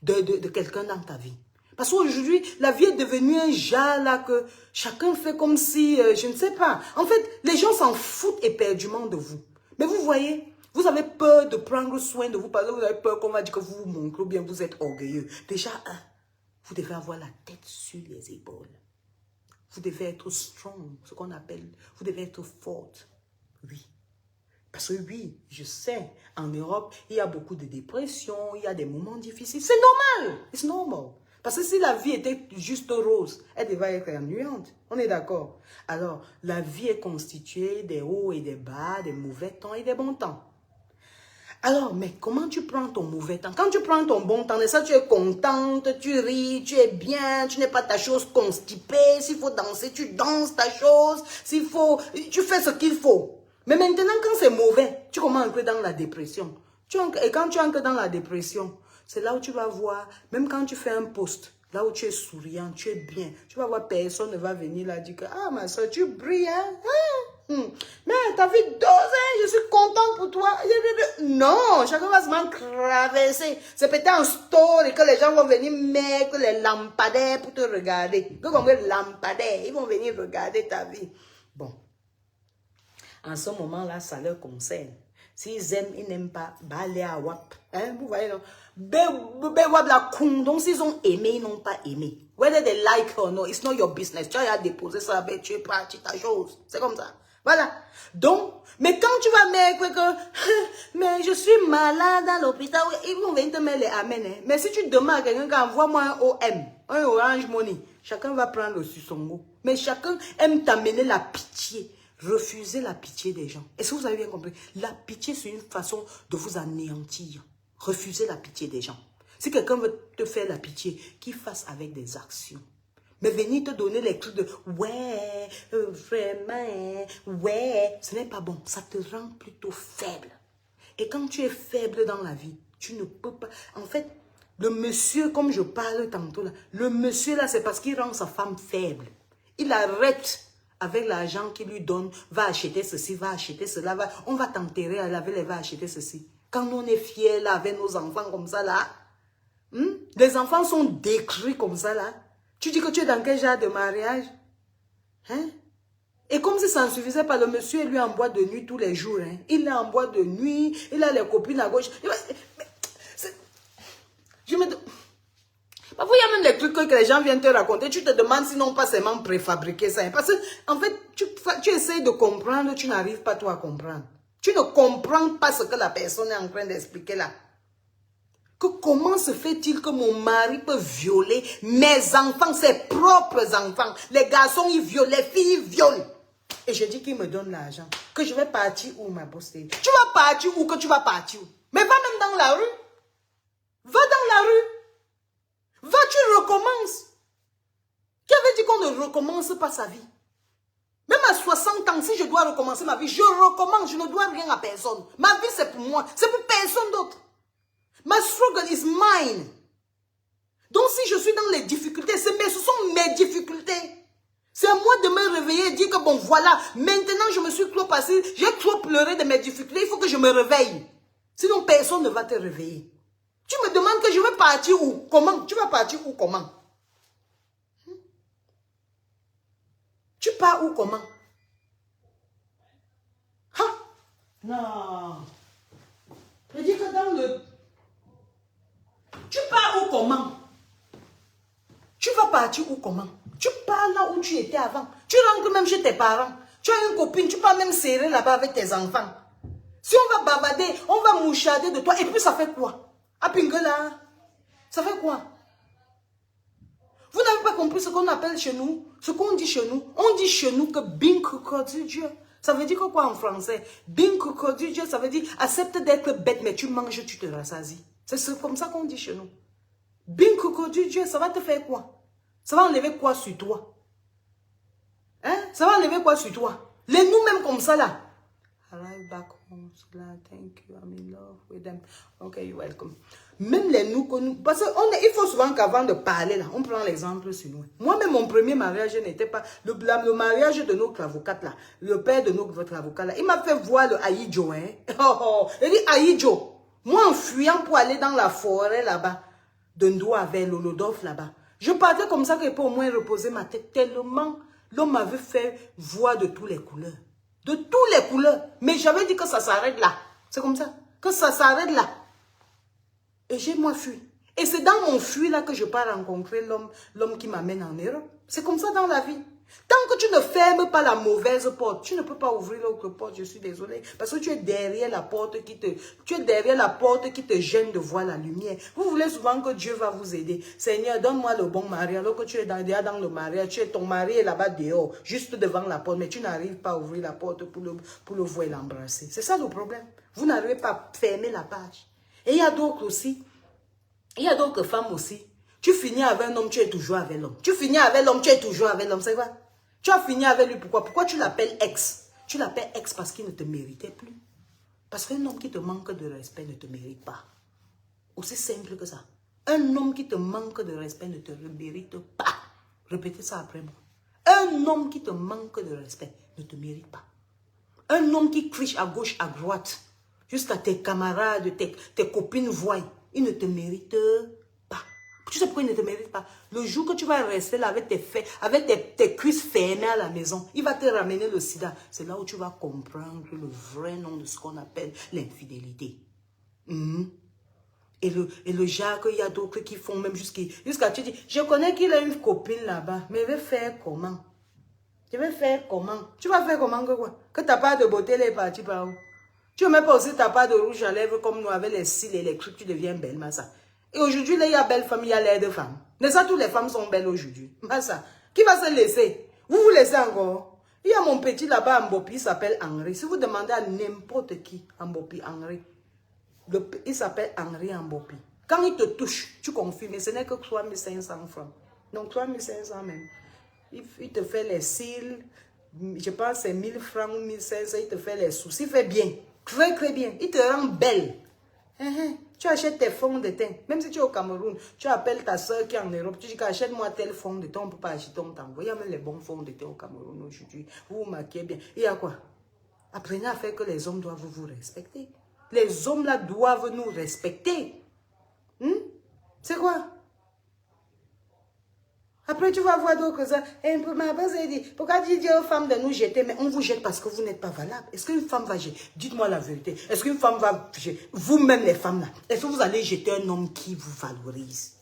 de quelqu'un dans ta vie. Parce qu'aujourd'hui, la vie est devenue un jar là que chacun fait comme si, je ne sais pas. En fait, les gens s'en foutent éperdument de vous. Mais vous voyez, vous avez peur de prendre soin de vous parce que vous avez peur qu'on va dire que vous vous montrez ou bien vous êtes orgueilleux. Déjà, vous devez avoir la tête sur les épaules. Vous devez être strong, ce qu'on appelle, vous devez être forte. Oui. Parce que oui, je sais, en Europe, il y a beaucoup de dépression, il y a des moments difficiles. C'est normal. It's normal. Parce que si la vie était juste rose, elle devait être ennuyante. On est d'accord. Alors, la vie est constituée des hauts et des bas, des mauvais temps et des bons temps. Alors, mais comment tu prends ton mauvais temps? Quand tu prends ton bon temps, ça, tu es contente, tu ris, tu es bien, tu n'es pas ta chose constipée. S'il faut danser, tu danses ta chose. S'il faut, tu fais ce qu'il faut. Mais maintenant, quand c'est mauvais, tu commences à entrer dans la dépression. Et quand tu entres dans la dépression, c'est là où tu vas voir, même quand tu fais un post, là où tu es souriant, tu es bien, tu vas voir, personne ne va venir là dire que, ah, ma soeur, tu brilles, hein? Mais ta vie dose, je suis contente pour toi. Non, chacun va se traverser. C'est peut-être un story que les gens vont venir mettre les lampadaires pour te regarder. Que comme les lampadaires, ils vont venir regarder ta vie. Bon, en ce moment-là, ça leur concerne. S'ils aiment, ils n'aiment pas, bah, allez à WAP. Hein, vous voyez, non? Donc, s'ils ont aimé, ils n'ont pas aimé. Whether they like or not, it's not your business. Tu as déposé ça avec, tu es parti, ta chose. C'est comme ça. Voilà. Donc, mais quand tu vas mettre que, mais je suis malade à l'hôpital, ils vont venir te mettre les amen. Hein. Mais si tu demandes à quelqu'un, envoie-moi un OM, un Orange Money, chacun va prendre aussi son mot. Mais chacun aime t'amener la pitié. Refusez la pitié des gens. Est-ce que vous avez bien compris? La pitié, c'est une façon de vous anéantir. Refusez la pitié des gens. Si quelqu'un veut te faire la pitié, qu'il fasse avec des actions. Mais venir te donner les trucs de « ouais, vraiment, ouais », ce n'est pas bon. Ça te rend plutôt faible. Et quand tu es faible dans la vie, tu ne peux pas... En fait, le monsieur, comme je parle tantôt, là, le monsieur là, c'est parce qu'il rend sa femme faible. Il arrête avec l'argent qu'il lui donne, va acheter ceci, va acheter cela, on va t'enterrer à laver, va acheter ceci. Quand on est fiers là, avec nos enfants comme ça là, les enfants sont décrits comme ça là. Tu dis que tu es dans quel genre de mariage? Hein? Et comme si ça ne suffisait pas, le monsieur est lui en boîte de nuit tous les jours. Hein? Il est en boîte de nuit, il a les copines à gauche. Je me... Parfois, il y a même des trucs que les gens viennent te raconter. Tu te demandes s'ils n'ont pas seulement préfabriqué ça. Parce que, en fait, tu essaies de comprendre, tu n'arrives pas toi à comprendre. Tu ne comprends pas ce que la personne est en train d'expliquer là. Que comment se fait-il que mon mari peut violer mes enfants, ses propres enfants? Les garçons, ils violent, les filles, ils violent. Et je dis qu'il me donne l'argent. Que je vais partir où, ma bosse? Tu vas partir où? Que tu vas partir où? Mais va même dans la rue. Va dans la rue. Va, tu recommences. Qui avait dit qu'on ne recommence pas sa vie? Même à 60 ans, si je dois recommencer ma vie, je recommence. Je ne dois rien à personne. Ma vie, c'est pour moi. C'est pour personne d'autre. My struggle is mine. Donc, si je suis dans les difficultés, ce sont mes difficultés. C'est à moi de me réveiller et dire que bon, voilà, maintenant je me suis trop passé, j'ai trop pleuré de mes difficultés, il faut que je me réveille. Sinon, personne ne va te réveiller. Tu me demandes que je vais partir où? Comment? Tu vas partir où? Comment? Tu pars où? Comment? Ha? Non. Je dis que dans le... Tu pars où? Comment? Tu vas partir où? Comment? Tu pars là où tu étais avant. Tu rentres même chez tes parents. Tu as une copine, tu peux même serrer là-bas avec tes enfants. Si on va bavarder, on va moucharder de toi. Et puis ça fait quoi? À Pingala, ça fait quoi? Vous n'avez pas compris ce qu'on appelle chez nous? Ce qu'on dit chez nous? On dit chez nous que bin du Dieu. Ça veut dire quoi en français? Bin du Dieu, ça veut dire accepte d'être bête, mais tu manges, tu te rassasies. C'est comme ça qu'on dit chez nous. Bin du Dieu, ça va te faire quoi? Ça va enlever quoi sur toi? Hein? Ça va enlever quoi sur toi? Les nous-mêmes comme ça là. Arrive back home, thank you, I'm in love with them. Okay, you're welcome. Même les nous que nous, parce qu'il faut souvent qu'avant de parler là, on prend l'exemple sur nous. Moi-même, mon premier mariage n'était pas le mariage de notre avocate là, le père de votre avocat là. Il m'a fait voir le Aïdjo, hein. Il dit Aïdjo. Moi, en fuyant pour aller dans la forêt là-bas, de Ndoua vers l'Olodov là-bas, je partais comme ça que pour au moins reposer ma tête tellement l'homme m'avait fait voir de toutes les couleurs. De toutes les couleurs. Mais j'avais dit que ça s'arrête là. C'est comme ça. Que ça s'arrête là. Et j'ai moi fui. Et c'est dans mon fuir là que je pars rencontrer l'homme qui m'amène en Europe. C'est comme ça dans la vie. Tant que tu ne fermes pas la mauvaise porte, tu ne peux pas ouvrir l'autre porte, je suis désolée. Parce que tu es derrière la porte qui te gêne de voir la lumière. Vous voulez souvent que Dieu va vous aider. Seigneur, donne-moi le bon mari. Alors que tu es déjà dans le mariage, ton mari est là-bas dehors, juste devant la porte, mais tu n'arrives pas à ouvrir la porte pour le voir et l'embrasser. C'est ça le problème. Vous n'arrivez pas à fermer la page. Et il y a d'autres aussi. Il y a d'autres femmes aussi. Tu finis avec un homme, tu es toujours avec l'homme. Tu finis avec l'homme, tu es toujours avec l'homme. C'est quoi? Tu as fini avec lui, pourquoi? Pourquoi tu l'appelles ex? Tu l'appelles ex parce qu'il ne te méritait plus. Parce qu'un homme qui te manque de respect ne te mérite pas. Aussi simple que ça. Un homme qui te manque de respect ne te mérite pas. Répétez ça après moi. Un homme qui te manque de respect ne te mérite pas. Un homme qui criche à gauche, à droite, jusqu'à tes camarades, tes copines voient, il ne te mérite pas. Tu sais pourquoi il ne te mérite pas? Le jour que tu vas rester là avec tes cuisses fermées à la maison, il va te ramener le sida. C'est là où tu vas comprendre le vrai nom de ce qu'on appelle l'infidélité. Et le Jacques, il y a d'autres qui font même jusqu'à tu dis, je connais qu'il a une copine là-bas, mais il va faire comment? Tu vas faire comment? Tu vas faire comment que quoi? Que ta part de beauté elle est partie par où? Tu ne mets pas aussi ta part de rouge à lèvres comme nous avec les cils électriques, tu deviens belle, Massa. Et aujourd'hui, là, il y a belle femme, il y a l'air de femme. Mais ça, toutes les femmes sont belles aujourd'hui. Massa, qui va se laisser? Vous vous laissez encore? Il y a mon petit là-bas en Bopi, il s'appelle Henri. Si vous demandez à n'importe qui en Bopi, Henri, il s'appelle Henri en Bopi. Quand il te touche, tu confirmes, ce n'est que 3500 francs. Donc 3500 même. Il te fait les cils, je pense c'est 1000 francs ou 1500, il te fait les soucis, il fait bien, très très bien, il te rend belle. Tu achètes tes fonds de teint, même si tu es au Cameroun, tu appelles ta soeur qui est en Europe, tu dis achète-moi tel fond de teint, on ne peut pas acheter, on t'envoie. Il y a même les bons fonds de teint au Cameroun aujourd'hui, vous vous maquillez bien. Il y a quoi? Apprenez à faire que les hommes doivent vous respecter. Les hommes là doivent nous respecter. C'est quoi? Après, tu vas voir d'autres ça. Ma base dit, pourquoi tu dis aux femmes de nous jeter? Mais on vous jette parce que vous n'êtes pas valable. Est-ce qu'une femme va jeter? Dites-moi la vérité. Est-ce qu'une femme va jeter? Vous-même les femmes là, est-ce que vous allez jeter un homme qui vous valorise?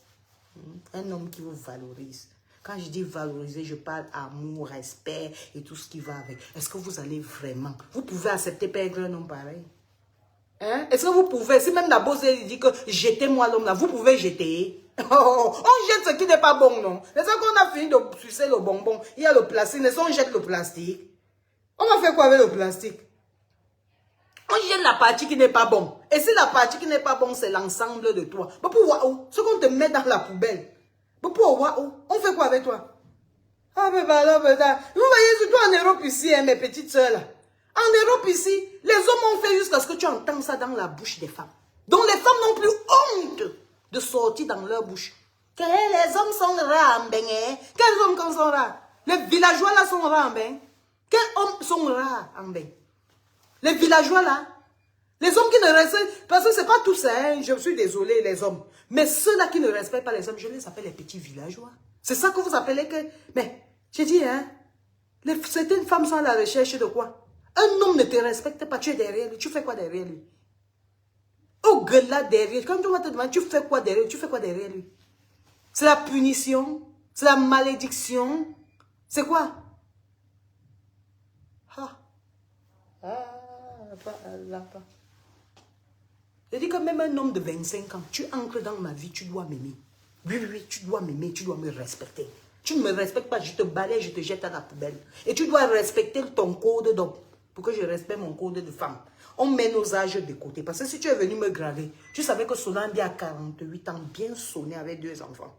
Un homme qui vous valorise. Quand je dis valoriser, je parle amour, respect et tout ce qui va avec. Est-ce que vous allez vraiment? Vous pouvez accepter perdre un homme pareil? Est-ce que vous pouvez, si même la bosse dit que jetez-moi l'homme là, vous pouvez jeter? On jette ce qui n'est pas bon, non? C'est ça qu'on a fini de sucer le bonbon. Il y a le plastique, mais si on jette le plastique, on va faire quoi avec le plastique? On jette la partie qui n'est pas bon. Et si la partie qui n'est pas bon, c'est l'ensemble de toi. Ce qu'on te met dans la poubelle, on fait quoi avec toi? Ah, mais voilà, vous voyez, surtout en Europe ici, mes petites soeurs là. En Europe ici, les hommes ont fait jusqu'à ce que tu entends ça dans la bouche des femmes. Donc les femmes n'ont plus honte de sortir dans leur bouche. Que les hommes sont rares en ben. Quels hommes sont rares? Les villageois là sont rares en ben. Quels hommes sont rares en ben? Les villageois là. Les hommes qui ne respectent, parce que ce n'est pas tous, je suis désolé les hommes. Mais ceux-là qui ne respectent pas les hommes, je les appelle les petits villageois. C'est ça que vous appelez que... Mais, j'ai dit, certaines femmes sont à la recherche de quoi? Un homme ne te respecte pas, tu es derrière lui. Tu fais quoi derrière lui? Au là derrière, quand tu vas te demander, tu fais quoi derrière lui? Tu fais quoi derrière lui? C'est la punition? C'est la malédiction? C'est quoi? Je dis que même un homme de 25 ans, tu entres dans ma vie, tu dois m'aimer. Oui, tu dois m'aimer, tu dois me respecter. Tu ne me respectes pas, je te balaye, je te jette à la poubelle. Et tu dois respecter ton code d'homme. Pour que je respecte mon code de femme. On met nos âges de côté. Parce que si tu es venu me graver, tu savais que Solange a 48 ans, bien sonné avec 2 enfants.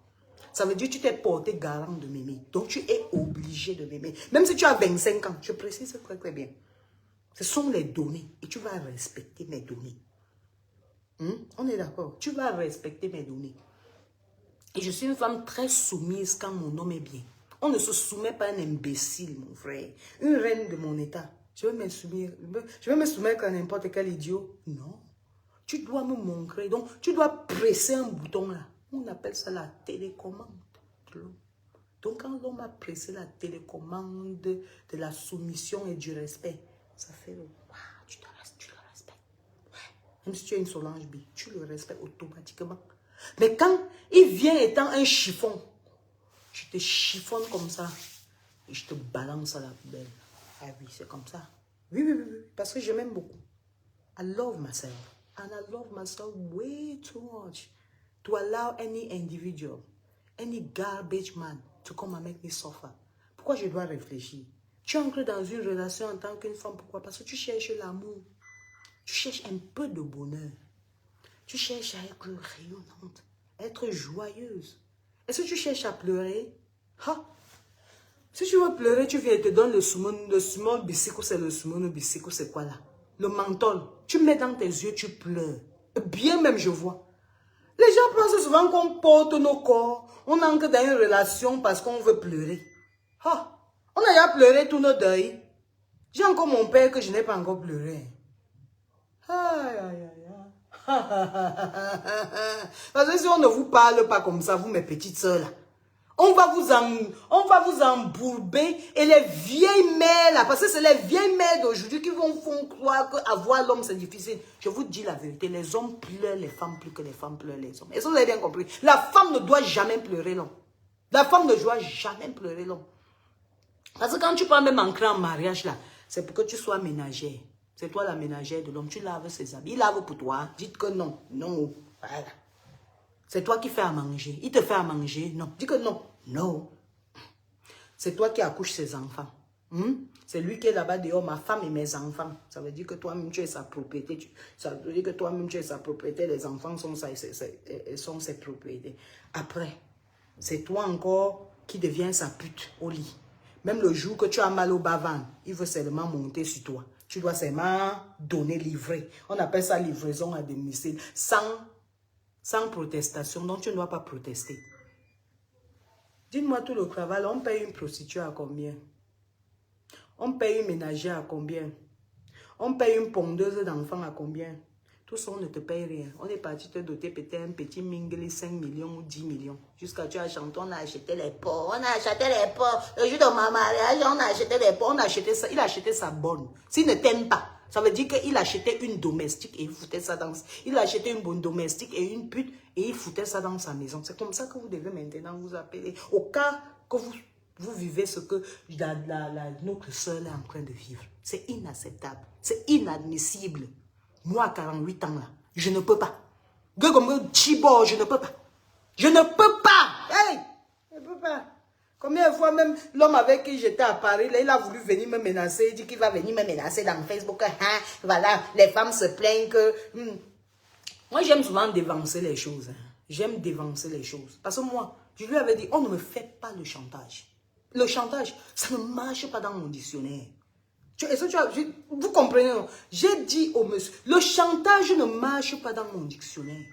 Ça veut dire que tu t'es porté garant de m'aimer. Donc tu es obligé de m'aimer. Même si tu as 25 ans, je précise très très bien. Ce sont les données. Et tu vas respecter mes données. On est d'accord. Tu vas respecter mes données. Et je suis une femme très soumise quand mon homme est bien. On ne se soumet pas à un imbécile, mon frère. Une reine de mon état. Je vais me soumettre à n'importe quel idiot. Non. Tu dois me montrer. Donc, tu dois presser un bouton là. On appelle ça la télécommande. Donc, quand l'homme a pressé la télécommande de la soumission et du respect, ça fait le... Wow, tu le respectes. Ouais. Même si tu es une Solange B, tu le respectes automatiquement. Mais quand il vient étant un chiffon, je te chiffonne comme ça. et je te balance à la poubelle. Ah oui, c'est comme ça. Oui, oui, oui, oui, parce que je m'aime beaucoup. I love myself. And I love myself way too much to allow any individual, any garbage man to come and make me suffer. Pourquoi je dois réfléchir? Tu entres dans une relation en tant qu'une femme. Pourquoi? Parce que tu cherches l'amour. Tu cherches un peu de bonheur. Tu cherches à être rayonnante, être joyeuse. Est-ce que tu cherches à pleurer? Ha? Si tu veux pleurer, tu viens et te donne le summon bicycle, c'est le summon bicycle, c'est quoi là? Le menthol. Tu mets dans tes yeux, tu pleures. Bien même, je vois. Les gens pensent souvent qu'on porte nos corps. On entre dans une relation parce qu'on veut pleurer. Ha! On a déjà pleuré tous nos deuils. J'ai encore mon père que je n'ai pas encore pleuré. Aïe, aïe, aïe. Parce que si on ne vous parle pas comme ça, vous mes petites soeurs là, on va vous embourber et les vieilles mères là, parce que c'est les vieilles mères d'aujourd'hui qui vont croire qu'avoir l'homme c'est difficile. Je vous dis la vérité, les hommes pleurent les femmes plus que les femmes pleurent les hommes. Est-ce que vous avez bien compris? La femme ne doit jamais pleurer l'homme. La femme ne doit jamais pleurer l'homme. Parce que quand tu peux même entrer en mariage là, c'est pour que tu sois ménagère. C'est toi la ménagère de l'homme. Tu laves ses habits. Il lave pour toi. Dites que non. Non. Voilà. C'est toi qui fais à manger. Il te fait à manger. Non. Dis que non. Non. C'est toi qui accouches ses enfants. C'est lui qui est là-bas dehors, ma femme et mes enfants. Ça veut dire que toi-même tu es sa propriété. Ça veut dire que toi-même tu es sa propriété. Les enfants sont ses propriétés. Après, c'est toi encore qui deviens sa pute au lit. Même le jour que tu as mal au bas-ventre, il veut seulement monter sur toi. Tu dois seulement donner, livrer. On appelle ça livraison à domicile. Sans protestation, donc tu ne dois pas protester. Dites-moi tout le travail, on paye une prostituée à combien? On paye une ménagère à combien? On paye une pondeuse d'enfants à combien? Tout ça, on ne te paye rien. On est parti te doter peut-être un petit mingle 5 millions ou 10 millions. Jusqu'à tu as chanté, on a acheté les porcs. On a acheté les porcs. Le jour de ma mariage, on a acheté les porcs. On a acheté ça. Il a acheté sa bonne. S'il ne t'aime pas, ça veut dire qu'il achetait une domestique et il foutait ça dans... Il achetait une bonne domestique et une pute et il foutait ça dans sa maison. C'est comme ça que vous devez maintenant vous appeler. Au cas que vous vivez ce que notre soeur est en train de vivre. C'est inacceptable. C'est inadmissible. Moi, à 48 ans, là, je ne peux pas. Comme Chibo, je ne peux pas. Je ne peux pas. Hey, je ne peux pas. Combien de fois même l'homme avec qui j'étais à Paris, là, il a voulu venir me menacer. Il dit qu'il va venir me menacer dans Facebook. Hein, voilà, les femmes se plaignent que... Moi, j'aime souvent dévancer les choses. Hein. J'aime dévancer les choses. Parce que moi, je lui avais dit, on ne me fait pas le chantage. Le chantage, ça ne marche pas dans mon dictionnaire. Vous comprenez? J'ai dit au monsieur, le chantage ne marche pas dans mon dictionnaire.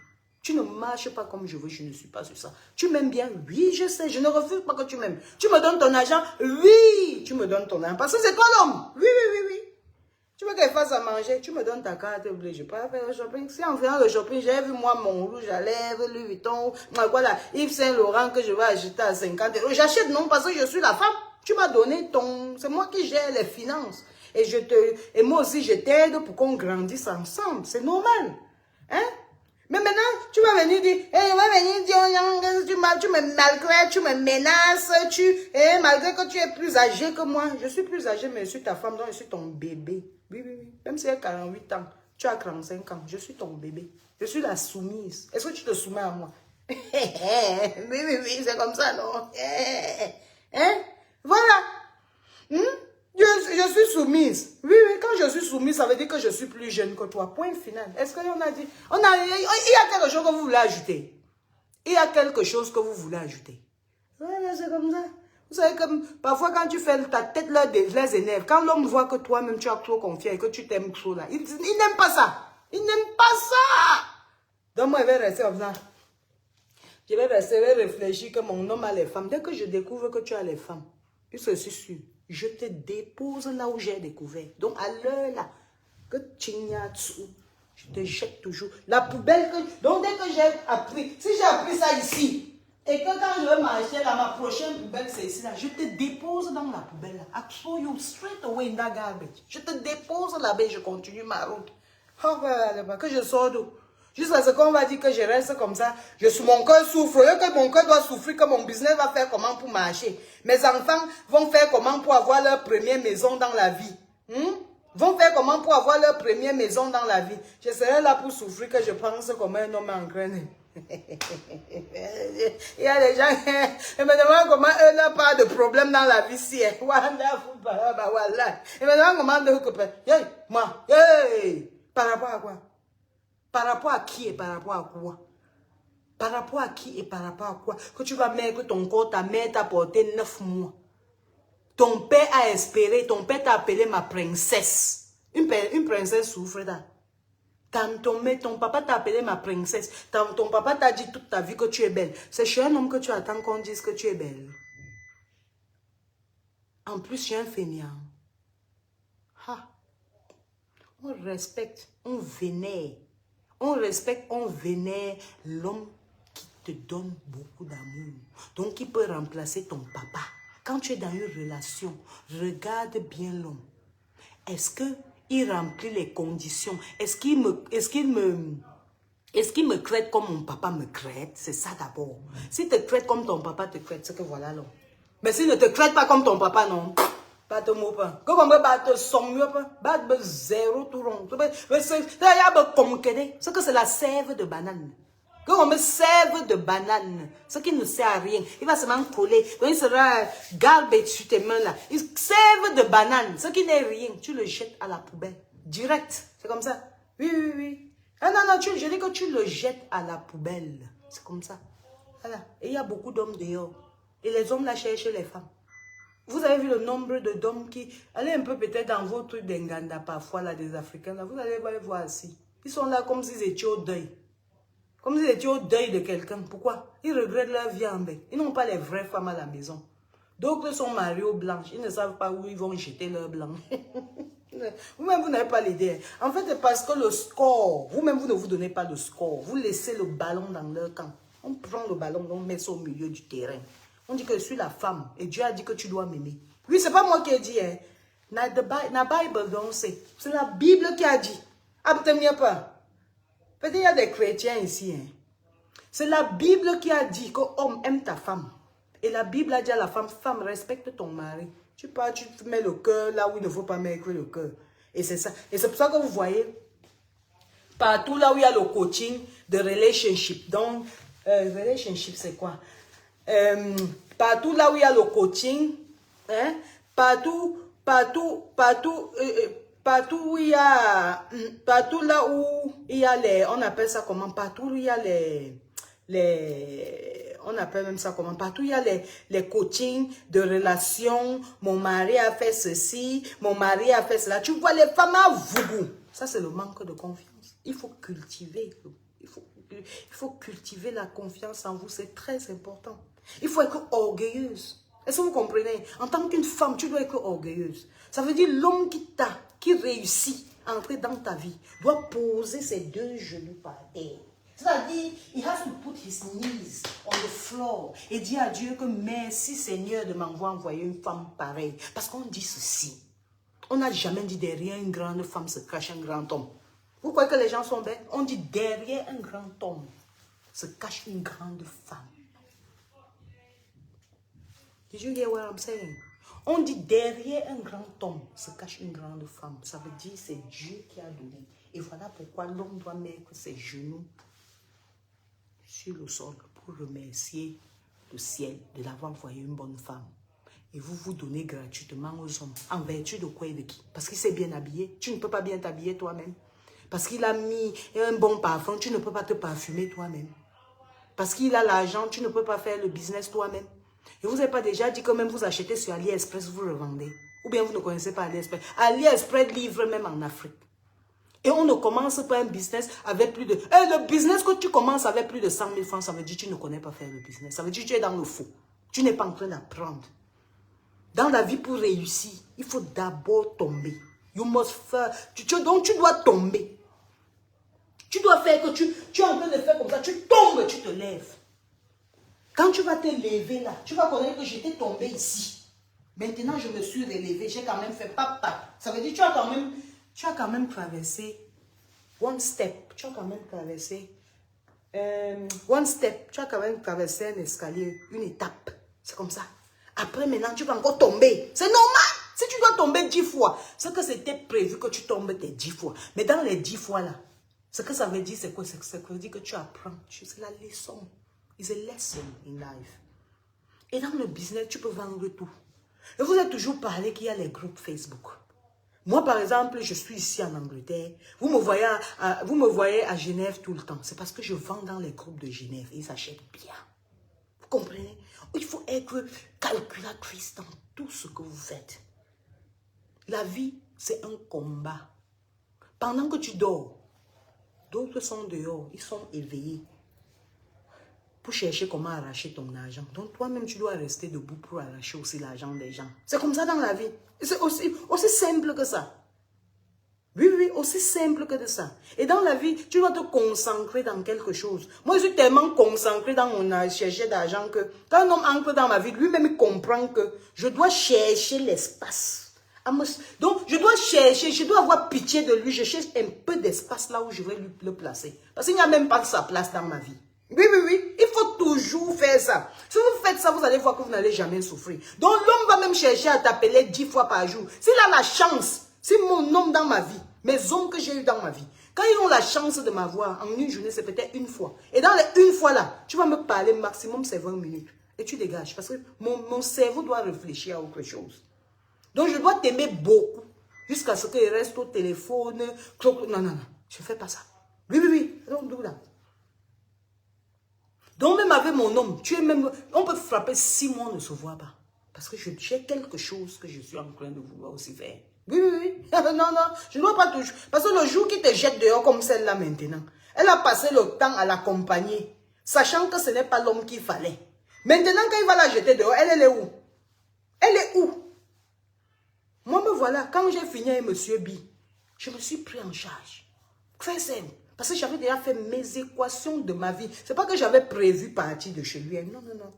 Tu ne marches pas comme je veux, je ne suis pas sur ça. Tu m'aimes bien? Oui, je sais, je ne refuse pas que tu m'aimes. Tu me donnes ton argent? Oui, tu me donnes ton argent. Parce que c'est toi l'homme. Oui, oui, oui, oui. Tu veux qu'elle fasse à manger? Tu me donnes ta carte bleue. Je peux pas faire le shopping. Si en faisant le shopping, j'ai vu moi mon rouge à lèvres, Louis Vuitton, voilà, Yves Saint Laurent que je vais acheter à 50 €. J'achète non parce que je suis la femme. Tu m'as donné ton... C'est moi qui gère les finances. Et moi aussi, je t'aide pour qu'on grandisse ensemble. C'est normal. Hein? Mais maintenant, tu vas venir dire, hey, tu me maltraites, tu me menaces, malgré que tu es plus âgé que moi. Je suis plus âgé, mais je suis ta femme, donc je suis ton bébé. Oui, oui, oui. Même si tu as 48 ans, tu as 45 ans, je suis ton bébé. Je suis la soumise. Est-ce que tu te soumets à moi? Oui, oui, oui, c'est comme ça, non? Hein? Voilà. Je suis soumise. Oui, oui, quand je suis soumise, ça veut dire que je suis plus jeune que toi. Point final. Est-ce qu'on a dit... il y a quelque chose que vous voulez ajouter. Il y a quelque chose que vous voulez ajouter. Voilà, c'est comme ça. Vous savez, comme parfois quand tu fais ta tête, là, les énerve. Quand l'homme voit que toi-même, tu as trop confiance et que tu t'aimes trop, là, il n'aime pas ça. Il n'aime pas ça. Donc, moi, je vais rester comme ça. Je vais rester, je vais réfléchir que mon homme a les femmes. Dès que je découvre que tu as les femmes, puisque je suis sûr, je te dépose là où j'ai découvert. Donc, à l'heure là, que tu y as dessous, je te jette toujours. La poubelle que... Donc, dès que j'ai appris, si j'ai appris ça ici, et que quand je vais marcher là, ma prochaine poubelle, c'est ici là, je te dépose dans la poubelle là. I throw you straight away in that garbage. Je te dépose là-bas et je continue ma route. Oh, que je sors d'où? Jusqu'à ce qu'on va dire que je reste comme ça. Mon cœur souffre. Au lieu que mon cœur doit souffrir, que mon business va faire comment pour marcher. Mes enfants vont faire comment pour avoir leur première maison dans la vie. Vont faire comment pour avoir leur première maison dans la vie. Je serai là pour souffrir que je pense comme un homme engrainé. Il y a des gens qui me demandent comment eux n'ont pas de problème dans la vie. Si, ils me demandent comment de moi, par rapport à quoi? Par rapport à qui et par rapport à quoi? Par rapport à qui et par rapport à quoi? Que tu vas mettre ton corps, ta mère t'a porté 9 mois. Ton père a espéré, ton père t'a appelé ma princesse. Une princesse souffre là. Ton papa t'a appelé ma princesse. Ton papa t'a dit toute ta vie que tu es belle. C'est chez un homme que tu attends qu'on dise que tu es belle. En plus, je suis un fainéant. On respecte, on vénère. On respecte, on vénère l'homme qui te donne beaucoup d'amour. Donc, qui peut remplacer ton papa. Quand tu es dans une relation, regarde bien l'homme. Est-ce qu'il remplit les conditions? Est-ce qu'il me traite comme mon papa me traite? C'est ça d'abord. S'il te traite comme ton papa te traite, c'est que voilà l'homme. Mais s'il ne te traite pas comme ton papa, non. Pas de mot pas. Quand on me bat somme pas de zéro tout rond. C'est que c'est la sève de banane. Quand on me sève de banane, ce qui ne sert à rien, il va seulement coller. Donc il sera garbé sur tes mains là. Il sève de banane, ce qui n'est rien. Tu le jettes à la poubelle. Direct. C'est comme ça. Oui. Ah non, je dis que tu le jettes à la poubelle. C'est comme ça. Voilà. Et il y a beaucoup d'hommes dehors. Et les hommes là cherchent les femmes. Vous avez vu le nombre d'hommes qui... Allez un peu peut-être dans vos trucs d'Enganda parfois, là, des Africains, là, vous allez les voir ici. Ils sont là comme s'ils étaient au deuil. Comme s'ils étaient au deuil de quelqu'un. Pourquoi? Ils regrettent leur vie en bec. Ils n'ont pas les vraies femmes à la maison. D'autres sont mariés aux blanches. Ils ne savent pas où ils vont jeter leurs blancs. Vous-même, vous n'avez pas l'idée. En fait, c'est parce que le score, vous-même, vous ne vous donnez pas le score. Vous laissez le ballon dans leur camp. On prend le ballon, on met ça au milieu du terrain. On dit que je suis la femme et Dieu a dit que tu dois m'aimer. Oui, c'est pas moi qui ai dit. Hein. Na Bible, donc c'est la Bible qui a dit. Abtenez pas. Peut-être il y a des chrétiens ici. Hein. C'est la Bible qui a dit que homme aime ta femme. Et la Bible a dit à la femme, femme, respecte ton mari. Tu pars, tu mets le cœur là où il ne faut pas mettre le cœur. Et c'est ça. Et c'est pour ça que vous voyez, partout là où il y a le coaching de relationship. Donc, relationship, c'est quoi? Partout là où il y a le coaching, hein, partout là où il y a les, on appelle ça comment, partout où il y a on appelle même ça comment, partout il y a les coachings de relations, mon mari a fait ceci, mon mari a fait cela, tu vois les femmes à vous, ça c'est le manque de confiance, il faut cultiver, il faut cultiver la confiance en vous, c'est très important. Il faut être orgueilleuse. Est-ce que vous comprenez? En tant qu'une femme, tu dois être orgueilleuse. Ça veut dire l'homme qui réussit à entrer dans ta vie, doit poser ses 2 genoux par terre. C'est-à-dire, he has to put his knees on the floor et dire à Dieu que merci Seigneur de m'avoir envoyé une femme pareille. Parce qu'on dit ceci. On n'a jamais dit derrière une grande femme se cache un grand homme. Vous croyez que les gens sont bêtes? On dit derrière un grand homme se cache une grande femme. Did you get what I'm saying? On dit derrière un grand homme se cache une grande femme. Ça veut dire c'est Dieu qui a donné. Et voilà pourquoi l'homme doit mettre ses genoux sur le sol pour remercier le ciel de l'avoir envoyé une bonne femme. Et vous donnez gratuitement aux hommes. En vertu de quoi et de qui? Parce qu'il s'est bien habillé. Tu ne peux pas bien t'habiller toi-même. Parce qu'il a mis un bon parfum. Tu ne peux pas te parfumer toi-même. Parce qu'il a l'argent. Tu ne peux pas faire le business toi-même. Et vous n'avez pas déjà dit que même vous achetez sur AliExpress, vous revendez. Ou bien vous ne connaissez pas AliExpress. AliExpress livre même en Afrique. Et on ne commence pas un business avec plus de... le business que tu commences avec plus de 100 000 francs, ça veut dire que tu ne connais pas faire le business. Ça veut dire que tu es dans le faux. Tu n'es pas en train d'apprendre. Dans la vie, pour réussir, il faut d'abord tomber. You must faire... Donc tu dois tomber. Tu dois faire que tu es en train de faire comme ça. Tu tombes, tu te lèves. Quand tu vas te lever là, tu vas connaître que j'étais tombé ici. Maintenant, je me suis relevé. J'ai quand même fait papa. Ça veut dire que tu as quand même traversé One step, tu as quand même traversé. One step, tu as quand même traversé un escalier, une étape. C'est comme ça. Après, maintenant, tu vas encore tomber. C'est normal. Si tu dois tomber 10 fois, c'est que c'était prévu que tu tombes tes 10 fois. Mais dans les 10 fois là, ce que ça veut dire, c'est quoi? Ça veut dire que tu apprends. C'est la leçon. It's a lesson in life. Et dans le business, tu peux vendre tout. Je vous ai toujours parlé qu'il y a les groupes Facebook. Moi, par exemple, je suis ici en Angleterre. Vous me voyez à Genève tout le temps. C'est parce que je vends dans les groupes de Genève. Ils achètent bien. Vous comprenez? Il faut être calculatrice dans tout ce que vous faites. La vie, c'est un combat. Pendant que tu dors, d'autres sont dehors. Ils sont éveillés pour chercher comment arracher ton argent. Donc, toi-même, tu dois rester debout pour arracher aussi l'argent des gens. C'est comme ça dans la vie. C'est aussi simple que ça. Oui, oui, aussi simple que de ça. Et dans la vie, tu dois te concentrer dans quelque chose. Moi, je suis tellement concentré dans mon chercher d'argent que quand un homme entre dans ma vie, lui-même, il comprend que je dois chercher l'espace. Donc, je dois chercher, je dois avoir pitié de lui. Je cherche un peu d'espace là où je vais le placer. Parce qu'il n'y a même pas sa place dans ma vie. Oui, oui, oui. Il faut toujours faire ça. Si vous faites ça, vous allez voir que vous n'allez jamais souffrir. Donc, l'homme va même chercher à t'appeler 10 fois par jour. S'il a la chance, si mon homme dans ma vie, mes hommes que j'ai eu dans ma vie, quand ils ont la chance de m'avoir en une journée, c'est peut-être une fois. Et dans les une fois là, tu vas me parler, maximum c'est 20 minutes. Et tu dégages. Parce que mon cerveau doit réfléchir à autre chose. Donc, je dois t'aimer beaucoup. Jusqu'à ce qu'il reste au téléphone. Non, non, non. Je ne fais pas ça. Oui, oui, oui. Donc, d'où là? Donc, même avec mon homme, on peut frapper 6 mois, on ne se voit pas. Parce que j'ai quelque chose que je suis en train de vouloir aussi faire. Oui, oui, oui. Non, non, je ne dois pas toujours. Parce que le jour qui te jette dehors comme celle-là maintenant, elle a passé le temps à l'accompagner, sachant que ce n'est pas l'homme qu'il fallait. Maintenant, quand il va la jeter dehors, elle est où? Elle est où? Moi, me voilà. Quand j'ai fini avec M. B, je me suis pris en charge. Très simple. Parce que j'avais déjà fait mes équations de ma vie. Ce n'est pas que j'avais prévu partir de chez lui. Non, non, non.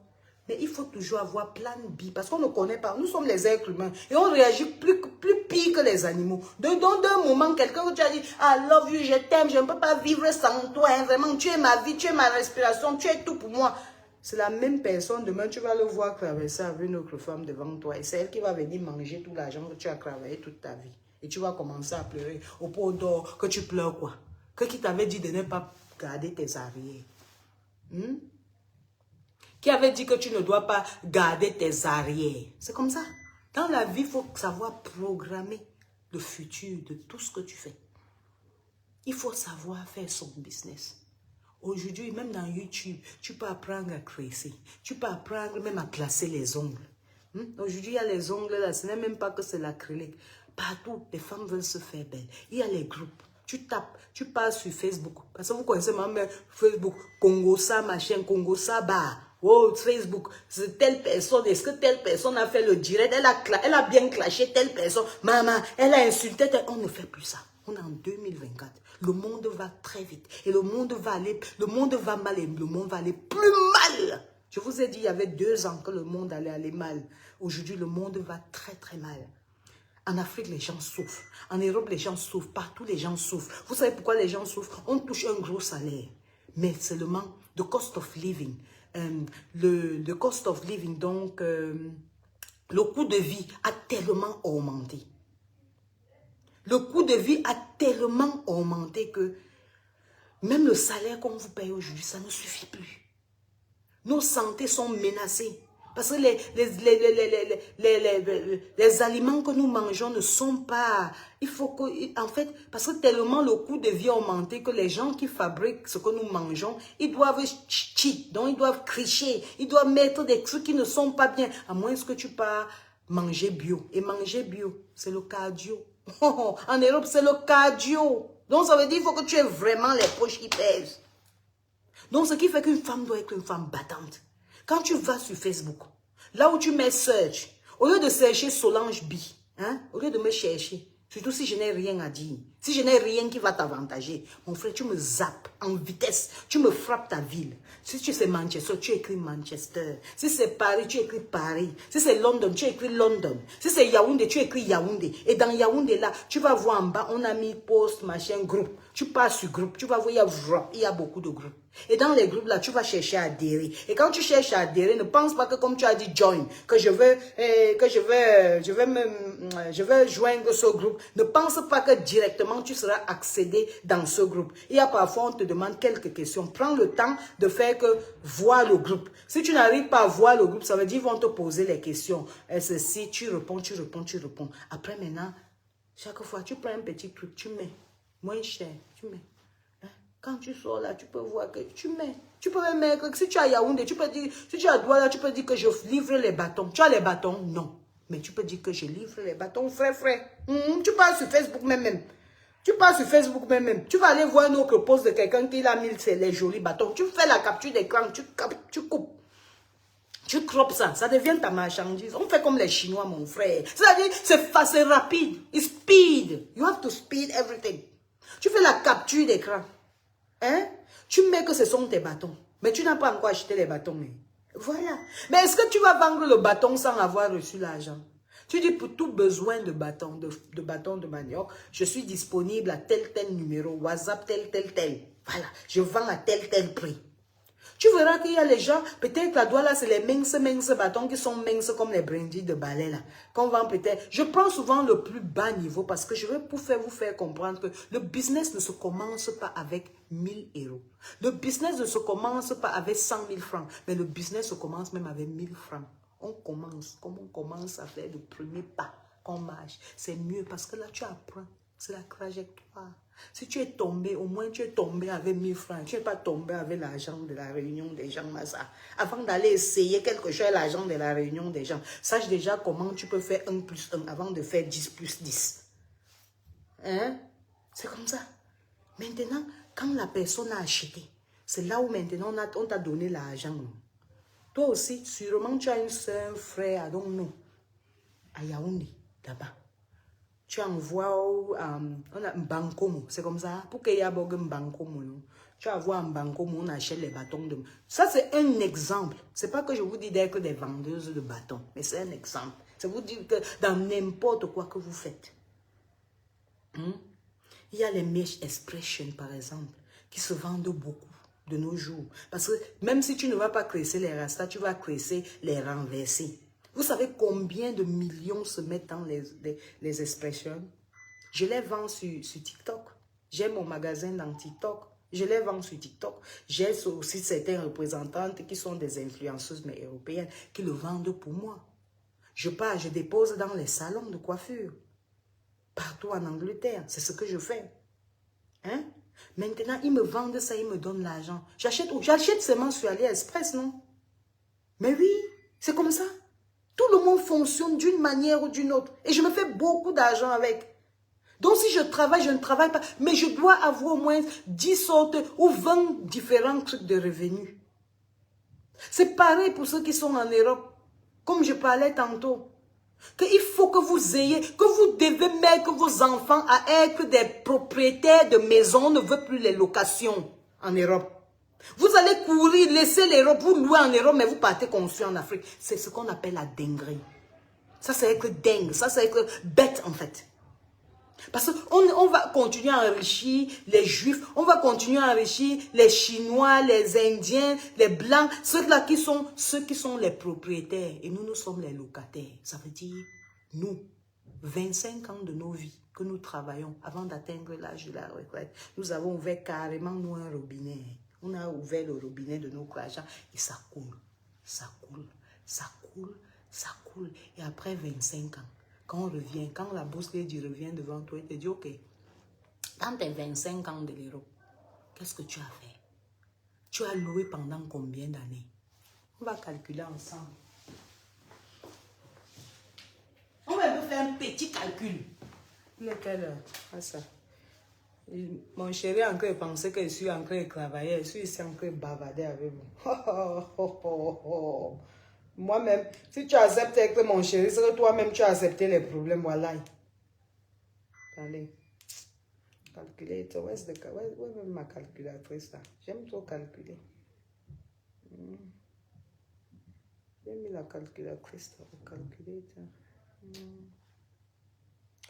Mais il faut toujours avoir plan B. Parce qu'on ne connaît pas. Nous sommes les êtres humains. Et on réagit plus pire que les animaux. Dans un moment, quelqu'un que tu as dit, I love you, je t'aime, je ne peux pas vivre sans toi. Hein, vraiment, tu es ma vie, tu es ma respiration, tu es tout pour moi. C'est la même personne. Demain, tu vas le voir traverser avec une autre femme devant toi. Et c'est elle qui va venir manger tout l'argent que tu as travaillé toute ta vie. Et tu vas commencer à pleurer au pot d'or. Que tu pleures quoi? Que qui t'avait dit de ne pas garder tes arrières? Qui avait dit que tu ne dois pas garder tes arrières? C'est comme ça. Dans la vie, il faut savoir programmer le futur de tout ce que tu fais. Il faut savoir faire son business. Aujourd'hui, même dans YouTube, tu peux apprendre à tresser. Tu peux apprendre même à placer les ongles. Aujourd'hui, il y a les ongles là. Ce n'est même pas que c'est l'acrylique. Partout, les femmes veulent se faire belles. Il y a les groupes. Tu tapes, tu passes sur Facebook. Parce que vous connaissez même Facebook. Congo ça, machin, Congo ça, bah. Oh, Facebook, c'est telle personne. Est-ce que telle personne a fait le direct? Elle a bien clashé telle personne. Maman, elle a insulté. On ne fait plus ça. On est en 2024. Le monde va très vite. Et le monde va mal et le monde va aller plus mal. Je vous ai dit, il y avait 2 ans que le monde allait aller mal. Aujourd'hui, le monde va très très mal. En Afrique, les gens souffrent. En Europe, les gens souffrent. Partout, les gens souffrent. Vous savez pourquoi les gens souffrent? On touche un gros salaire. Mais seulement, the cost of living. Le cost of living, donc, le coût de vie a tellement augmenté. Le coût de vie a tellement augmenté que même le salaire qu'on vous paye aujourd'hui, ça ne suffit plus. Nos santé sont menacées. Parce que les aliments que nous mangeons ne sont pas... Il faut que... En fait, parce que tellement le coût de vie a augmenté que les gens qui fabriquent ce que nous mangeons, ils doivent cheat, donc ils doivent tricher, ils doivent mettre des trucs qui ne sont pas bien. À moins que tu pas manger bio. Et manger bio, c'est le cardio. En Europe, c'est le cardio. Donc ça veut dire qu'il faut que tu aies vraiment les poches qui pèsent. Donc ce qui fait qu'une femme doit être une femme battante. Quand tu vas sur Facebook, là où tu mets search, au lieu de chercher Solange B, au lieu de me chercher, surtout si je n'ai rien à dire, Si je n'ai rien qui va t'avantager, mon frère, tu me zappes en vitesse. Tu me frappes ta ville. Si tu sais Manchester, tu écris Manchester. Si c'est Paris, tu écris Paris. Si c'est London, tu écris London. Si c'est Yaoundé, tu écris Yaoundé. Et dans Yaoundé, là, tu vas voir en bas, on a mis post, machin, groupe. Tu passes sur groupe, tu vas voir, il y a beaucoup de groupes. Et dans les groupes là, tu vas chercher à adhérer. Et quand tu cherches à adhérer, ne pense pas que comme tu as dit join, que je veux joindre ce groupe. Ne pense pas que directement tu seras accédé dans ce groupe. Il y a parfois, on te demande quelques questions. Prends le temps de faire que voir le groupe. Si tu n'arrives pas à voir le groupe, ça veut dire qu'ils vont te poser les questions. Et ceci, tu réponds. Après maintenant, chaque fois, tu prends un petit truc, tu mets. Moins cher, tu mets. Quand tu sors là, tu peux voir que tu mets. Tu peux même mettre, si tu as Yaoundé, tu peux dire, si tu as Douala, tu peux dire que je livre les bâtons. Tu as les bâtons? Non. Mais tu peux dire que je livre les bâtons, frère. Tu passes sur Facebook même. Tu passes sur Facebook même. Tu vas aller voir un autre post de quelqu'un qui a mis les jolis bâtons. Tu fais la capture d'écran, tu coupes. Tu croppes ça, ça devient ta marchandise. On fait comme les Chinois, mon frère. C'est-à-dire, c'est rapide. It's speed. You have to speed everything. Tu fais la capture d'écran. Hein? Tu mets que ce sont tes bâtons. Mais tu n'as pas encore acheté les bâtons. Mais voilà. Mais est-ce que tu vas vendre le bâton sans avoir reçu l'argent? Tu dis pour tout besoin de bâton, de manioc, je suis disponible à tel numéro, WhatsApp tel. Voilà. Je vends à tel prix. Tu verras qu'il y a les gens, peut-être la doigt là, c'est les minces bâtons qui sont minces comme les brindilles de balai là. Qu'on vend peut-être. Je prends souvent le plus bas niveau parce que je veux vous faire comprendre que le business ne se commence pas avec 1000 €. Le business ne se commence pas avec 100 000 francs. Mais le business se commence même avec 1000 francs. On commence à faire le premier pas qu'on marche. C'est mieux parce que là tu apprends. C'est la trajectoire. Si tu es tombé, au moins tu es tombé avec 1000 francs. Tu n'es pas tombé avec l'argent de la réunion des gens. Avant d'aller essayer quelque chose, l'argent de la réunion des gens, sache déjà comment tu peux faire 1 plus 1 avant de faire 10 plus 10. Hein? C'est comme ça. Maintenant, quand la personne a acheté, c'est là où maintenant on t'a donné l'argent. Toi aussi, sûrement tu as une soeur, un frère, à Yaoundé, là-bas. Tu envoies on a un bancomo, c'est comme ça. Pour qu'il y ait un bancomo, tu envoies un bancomo, on achète les bâtons. Ça, c'est un exemple. Ce n'est pas que je vous dis d'être des vendeuses de bâtons, mais c'est un exemple. C'est vous dire que dans n'importe quoi que vous faites, il y a les mesh expression, par exemple, qui se vendent beaucoup de nos jours. Parce que même si tu ne vas pas cresser les rastas, tu vas cresser les renversés. Vous savez combien de millions se mettent dans les expressions? Je les vends sur TikTok. J'ai mon magasin dans TikTok. Je les vends sur TikTok. J'ai aussi certaines représentantes qui sont des influenceuses, mais européennes, qui le vendent pour moi. Je dépose dans les salons de coiffure. Partout en Angleterre. C'est ce que je fais. Hein? Maintenant, ils me vendent ça, ils me donnent l'argent. J'achète seulement sur AliExpress, non? Mais oui, c'est comme ça. Tout le monde fonctionne d'une manière ou d'une autre. Et je me fais beaucoup d'argent avec. Donc si je travaille, je ne travaille pas. Mais je dois avoir au moins 10 sortes ou 20 différents trucs de revenus. C'est pareil pour ceux qui sont en Europe. Comme je parlais tantôt. Qu'il faut que vous ayez, que vous devez mettre vos enfants à être des propriétaires de maisons. On ne veut plus les locations en Europe. Vous allez courir, laisser l'Europe, vous louez en Europe, mais vous partez construire en Afrique. C'est ce qu'on appelle la dinguerie. Ça, c'est être dingue. Ça, c'est être bête, en fait. Parce qu'on va continuer à enrichir les Juifs, on va continuer à enrichir les Chinois, les Indiens, les Blancs, ceux qui sont les propriétaires. Et nous sommes les locataires. Ça veut dire, nous, 25 ans de nos vies que nous travaillons avant d'atteindre l'âge de la retraite, nous avons ouvert carrément, nous, un robinet. On a ouvert le robinet de nos argent et ça coule, ça coule, ça coule, ça coule. Et après 25 ans, quand on revient, quand la bourse revient devant toi, il te dit, ok, dans tes 25 ans de l'Europe, qu'est-ce que tu as fait? Tu as loué pendant combien d'années? On va calculer ensemble. On va faire un petit calcul. Lequel? Ça. Mon chéri est en train de penser que je suis en train de travailler. Je suis ici en train de bavarder avec vous. Moi-même, si tu acceptes avec mon chéri, c'est que toi-même tu as accepté les problèmes. Voilà. Allez. Calculator, où est ma calculatrice là? J'aime trop calculer. J'ai mis la calculatrice là, le calculator.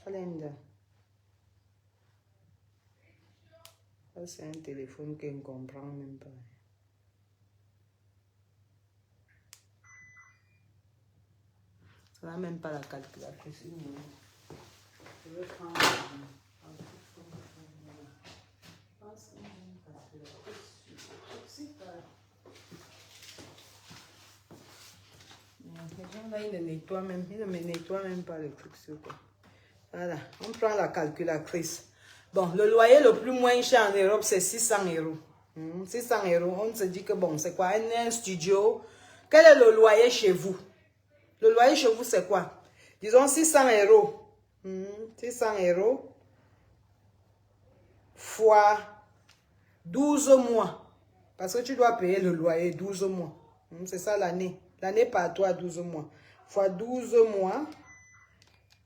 Calendar. Ça, c'est un téléphone qui ne comprend même pas. Ça n'a même pas la calculatrice. Je vais prendre là, il ne nettoie même, il ne me nettoie même pas le truc sur quoi. Voilà, on prend la calculatrice. Bon, le loyer le plus moins cher en Europe, c'est 600 €. 600 €, on se dit que bon, c'est quoi, un studio? Quel est le loyer chez vous? Le loyer chez vous, c'est quoi? Disons 600 €. 600 € fois 12 mois. Parce que tu dois payer le loyer 12 mois. C'est ça l'année. L'année par toi, 12 mois. Fois 12 mois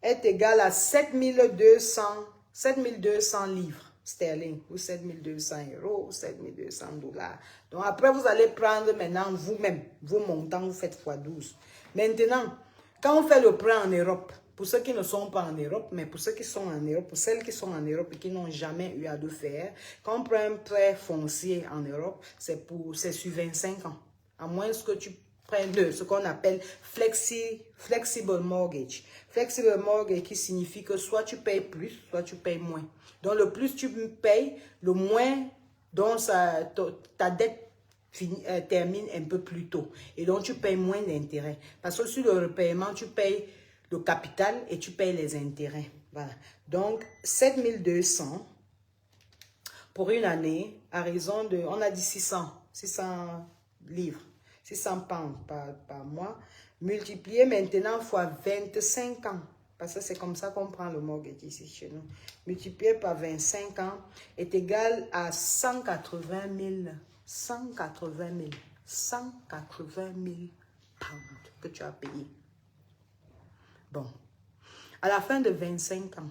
est égal à 7200 livres sterling ou 7200 €, 7200 $. Donc après, vous allez prendre maintenant vous-même vos montants, vous faites fois 12. Maintenant, quand on fait le prêt en Europe, pour ceux qui ne sont pas en Europe, mais pour ceux qui sont en Europe, pour celles qui sont en Europe et qui n'ont jamais eu à le faire, quand on prend un prêt foncier en Europe, c'est sur 25 ans. À moins que tu prennes ce qu'on appelle flexible mortgage. Flexible mortgage qui signifie que soit tu payes plus, soit tu payes moins. Donc le plus tu payes, le moins donc ta dette termine un peu plus tôt. Et donc tu payes moins d'intérêts. Parce que sur le repaiement, tu payes le capital et tu payes les intérêts. Voilà. Donc 7200 pour une année à raison de, on a dit 600 livres. 600 pounds par mois, multiplié maintenant fois 25 ans. Parce que c'est comme ça qu'on prend le mortgage ici chez nous. Multiplié par 25 ans est égal à 180 000 pounds que tu as payé. Bon, à la fin de 25 ans,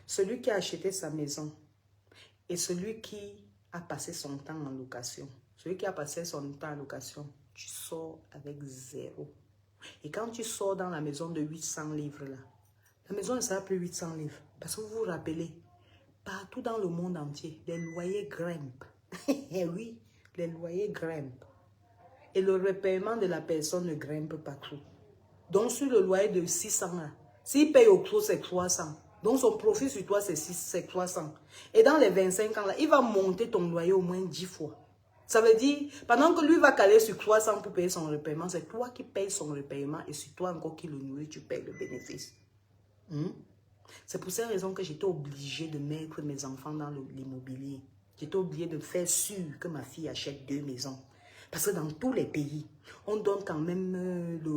celui qui a acheté sa maison et celui qui a passé son temps en location, celui qui a passé son temps en location, tu sors avec 0. Et quand tu sors dans la maison de 800 livres, là, la maison ne sera plus 800 livres. Parce que vous vous rappelez, partout dans le monde entier, les loyers grimpent. Et oui, les loyers grimpent. Et le repaiement de la personne ne grimpe pas trop. Donc sur le loyer de 600, là, s'il paye au clos, c'est 300. Donc son profit sur toi, c'est 300. Et dans les 25 ans, là, il va monter ton loyer au moins 10 fois. Ça veut dire, pendant que lui va caler sur 300 pour payer son repaiement, c'est toi qui payes son repaiement et c'est toi encore qui le nourris, tu payes le bénéfice. C'est pour cette raison que j'étais obligée de mettre mes enfants dans l'immobilier. J'étais obligée de faire sûr que ma fille achète 2 maisons. Parce que dans tous les pays, on donne quand même,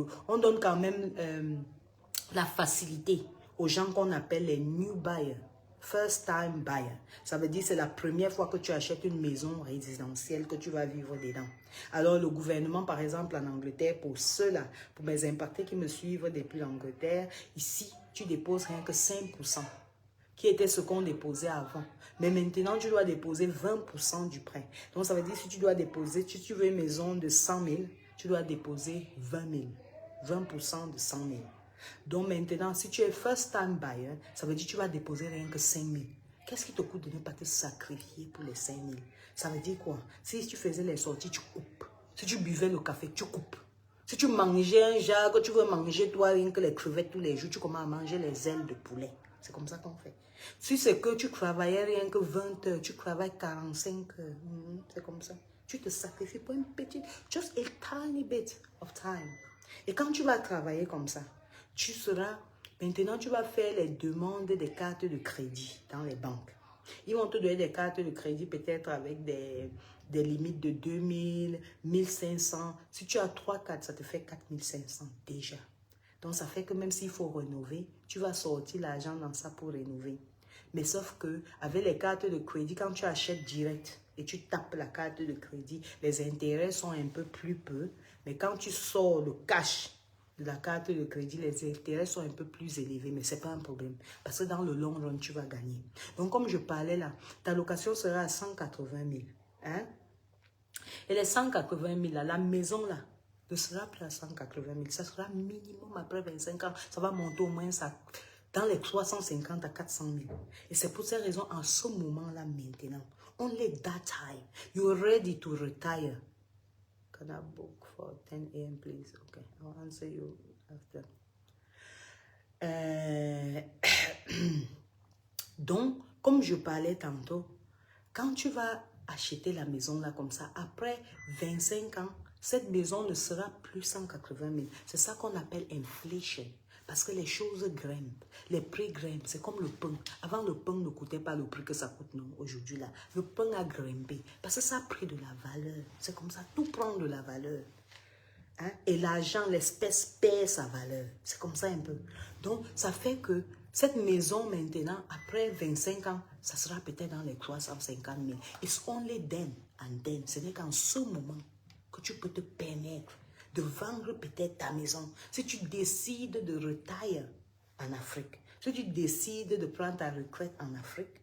la facilité aux gens qu'on appelle les new buyers. First time buyer. Ça veut dire que c'est la première fois que tu achètes une maison résidentielle que tu vas vivre dedans. Alors le gouvernement, par exemple en Angleterre, pour ceux-là, pour mes impactés qui me suivent depuis l'Angleterre, ici, tu déposes rien que 5%, qui était ce qu'on déposait avant. Mais maintenant, tu dois déposer 20% du prêt. Donc ça veut dire si tu dois déposer, si tu veux une maison de 100 000, tu dois déposer 20 000. 20% de 100 000. Donc maintenant, si tu es first time buyer, ça veut dire que tu vas déposer rien que 5 000. Qu'est-ce qui te coûte de ne pas te sacrifier pour les 5 000? Ça veut dire quoi? Si tu faisais les sorties, tu coupes. Si tu buvais le café, tu coupes. Si tu mangeais un genre, que tu veux manger toi rien que les crevettes tous les jours, tu commences à manger les ailes de poulet. C'est comme ça qu'on fait. Si c'est que tu travaillais rien que 20 heures, tu travailles 45 heures. C'est comme ça. Tu te sacrifies pour une petite, just a tiny bit of time. Et quand tu vas travailler comme ça, tu seras, maintenant tu vas faire les demandes des cartes de crédit dans les banques. Ils vont te donner des cartes de crédit peut-être avec des limites de 2000, 1500. Si tu as 3 cartes, ça te fait 4500 déjà. Donc ça fait que même s'il faut rénover, tu vas sortir l'argent dans ça pour rénover. Mais sauf que avec les cartes de crédit, quand tu achètes direct et tu tapes la carte de crédit, les intérêts sont un peu plus peu. Mais quand tu sors le cash de la carte de crédit, les intérêts sont un peu plus élevés, mais ce n'est pas un problème. Parce que dans le long run, tu vas gagner. Donc, comme je parlais là, ta location sera à 180 000. Hein? Et les 180 000, là, la maison là, ne sera plus à 180 000. Ça sera minimum après 25 ans. Ça va monter au moins ça, dans les 350 à 400 000. Et c'est pour cette raison, en ce moment-là, maintenant, only that time, you're ready to retire. Can I book for 10 a.m. please? Okay, I'll answer you after. Donc, comme je parlais tantôt, quand tu vas acheter la maison là comme ça, après 25 ans, cette maison ne sera plus 180 000. C'est ça qu'on appelle inflation. Parce que les choses grimpent, les prix grimpent. C'est comme le pain. Avant, le pain ne coûtait pas le prix que ça coûte non aujourd'hui là. Le pain a grimpé parce que ça a pris de la valeur. C'est comme ça, tout prend de la valeur. Hein? Et l'argent, l'espèce perd sa valeur. C'est comme ça un peu. Donc, ça fait que cette maison maintenant, après 25 ans, ça sera peut-être dans les 350 000. It's only then and then. Ce n'est qu'en ce moment que tu peux te permettre de vendre peut-être ta maison. Si tu décides de retire en Afrique, si tu décides de prendre ta retraite en Afrique,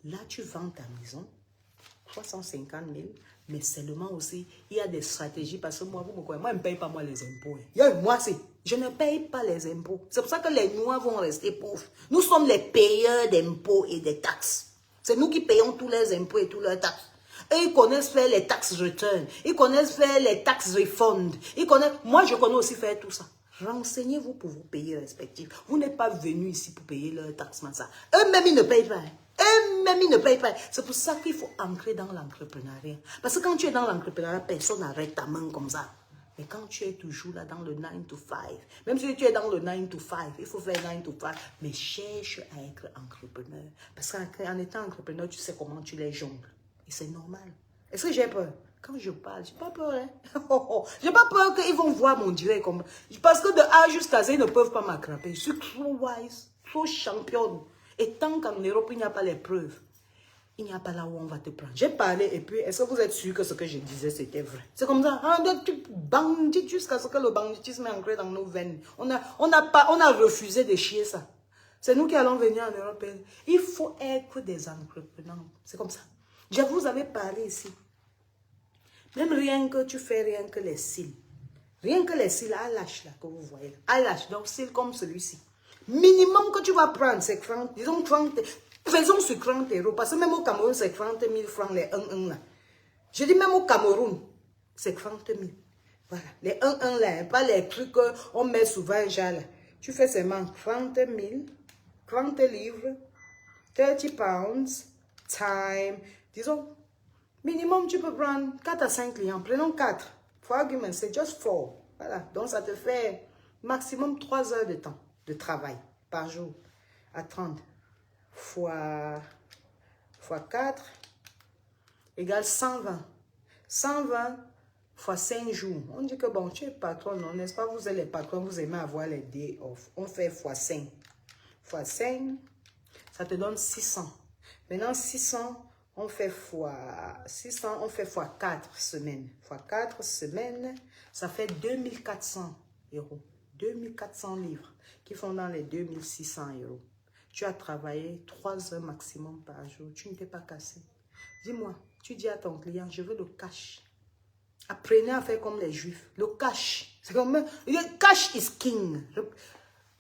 là tu vends ta maison, 350 000, mais seulement aussi, il y a des stratégies, parce que moi, vous me croyez, moi je ne paye pas moi les impôts. Moi, je ne paye pas les impôts. C'est pour ça que les Noirs vont rester pauvres. Nous sommes les payeurs d'impôts et des taxes. C'est nous qui payons tous les impôts et tous leurs taxes. Et ils connaissent faire les tax return. Ils connaissent faire les tax refund. Ils connaissent... Moi, je connais aussi faire tout ça. Renseignez-vous pour vous payer respectif. Vous n'êtes pas venu ici pour payer leur taxe. Eux-mêmes, ils ne payent pas. Eux-mêmes, ils ne payent pas. C'est pour ça qu'il faut ancrer dans l'entrepreneuriat. Parce que quand tu es dans l'entrepreneuriat, personne n'arrête ta main comme ça. Mais quand tu es toujours là dans le 9 to 5, même si tu es dans le 9 to 5, il faut faire 9 to 5, mais cherche à être entrepreneur. Parce qu'en étant entrepreneur, tu sais comment tu les jongles. Et c'est normal. Est-ce que j'ai peur? Quand je parle, je n'ai pas peur. Hein? Je n'ai pas peur qu'ils vont voir mon direct comme... Parce que de A jusqu'à Z, ils ne peuvent pas m'attraper. Je suis trop wise, trop championne. Et tant qu'en Europe, il n'y a pas les preuves, il n'y a pas là où on va te prendre. J'ai parlé et puis, est-ce que vous êtes sûr que ce que je disais, c'était vrai? C'est comme ça, tu bandites jusqu'à ce que le banditisme est ancré dans nos veines. On a refusé de chier ça. C'est nous qui allons venir en Europe. Il faut être des entrepreneurs. C'est comme ça. Je vous avais parlé ici. Même rien que tu fais, rien que les cils. Rien que les cils à l'âge là que vous voyez. Là. À l'âge, donc cils comme celui-ci. Minimum que tu vas prendre, c'est 30, disons 30, faisons sur 30 €. Parce que même au Cameroun, c'est 30 000 francs les 1-1 là. Je dis même au Cameroun, c'est 30 000. Voilà, les 1-1 là, pas les trucs qu'on met souvent genre là. Tu fais seulement 30 000, 30 livres, 30 pounds, time. Disons, minimum, tu peux prendre 4 à 5 clients. Prenons 4. For argument, c'est just 4. Voilà. Donc, ça te fait maximum 3 heures de temps de travail par jour. À 30 fois 4 égale 120. 120 fois 5 jours. On dit que bon, tu es patron, non, n'est-ce pas? Vous êtes les patrons, vous aimez avoir les day off. On fait fois 5. Fois 5, ça te donne 600. Maintenant, 600... on fait fois 600, on fait fois 4 semaines. Fois 4 semaines, ça fait 2400 €. 2400 livres qui font dans les 2600 €. Tu as travaillé 3 heures maximum par jour. Tu ne t'es pas cassé. Dis-moi, tu dis à ton client, je veux le cash. Apprenez à faire comme les juifs. Le cash. C'est comme... Le cash is king.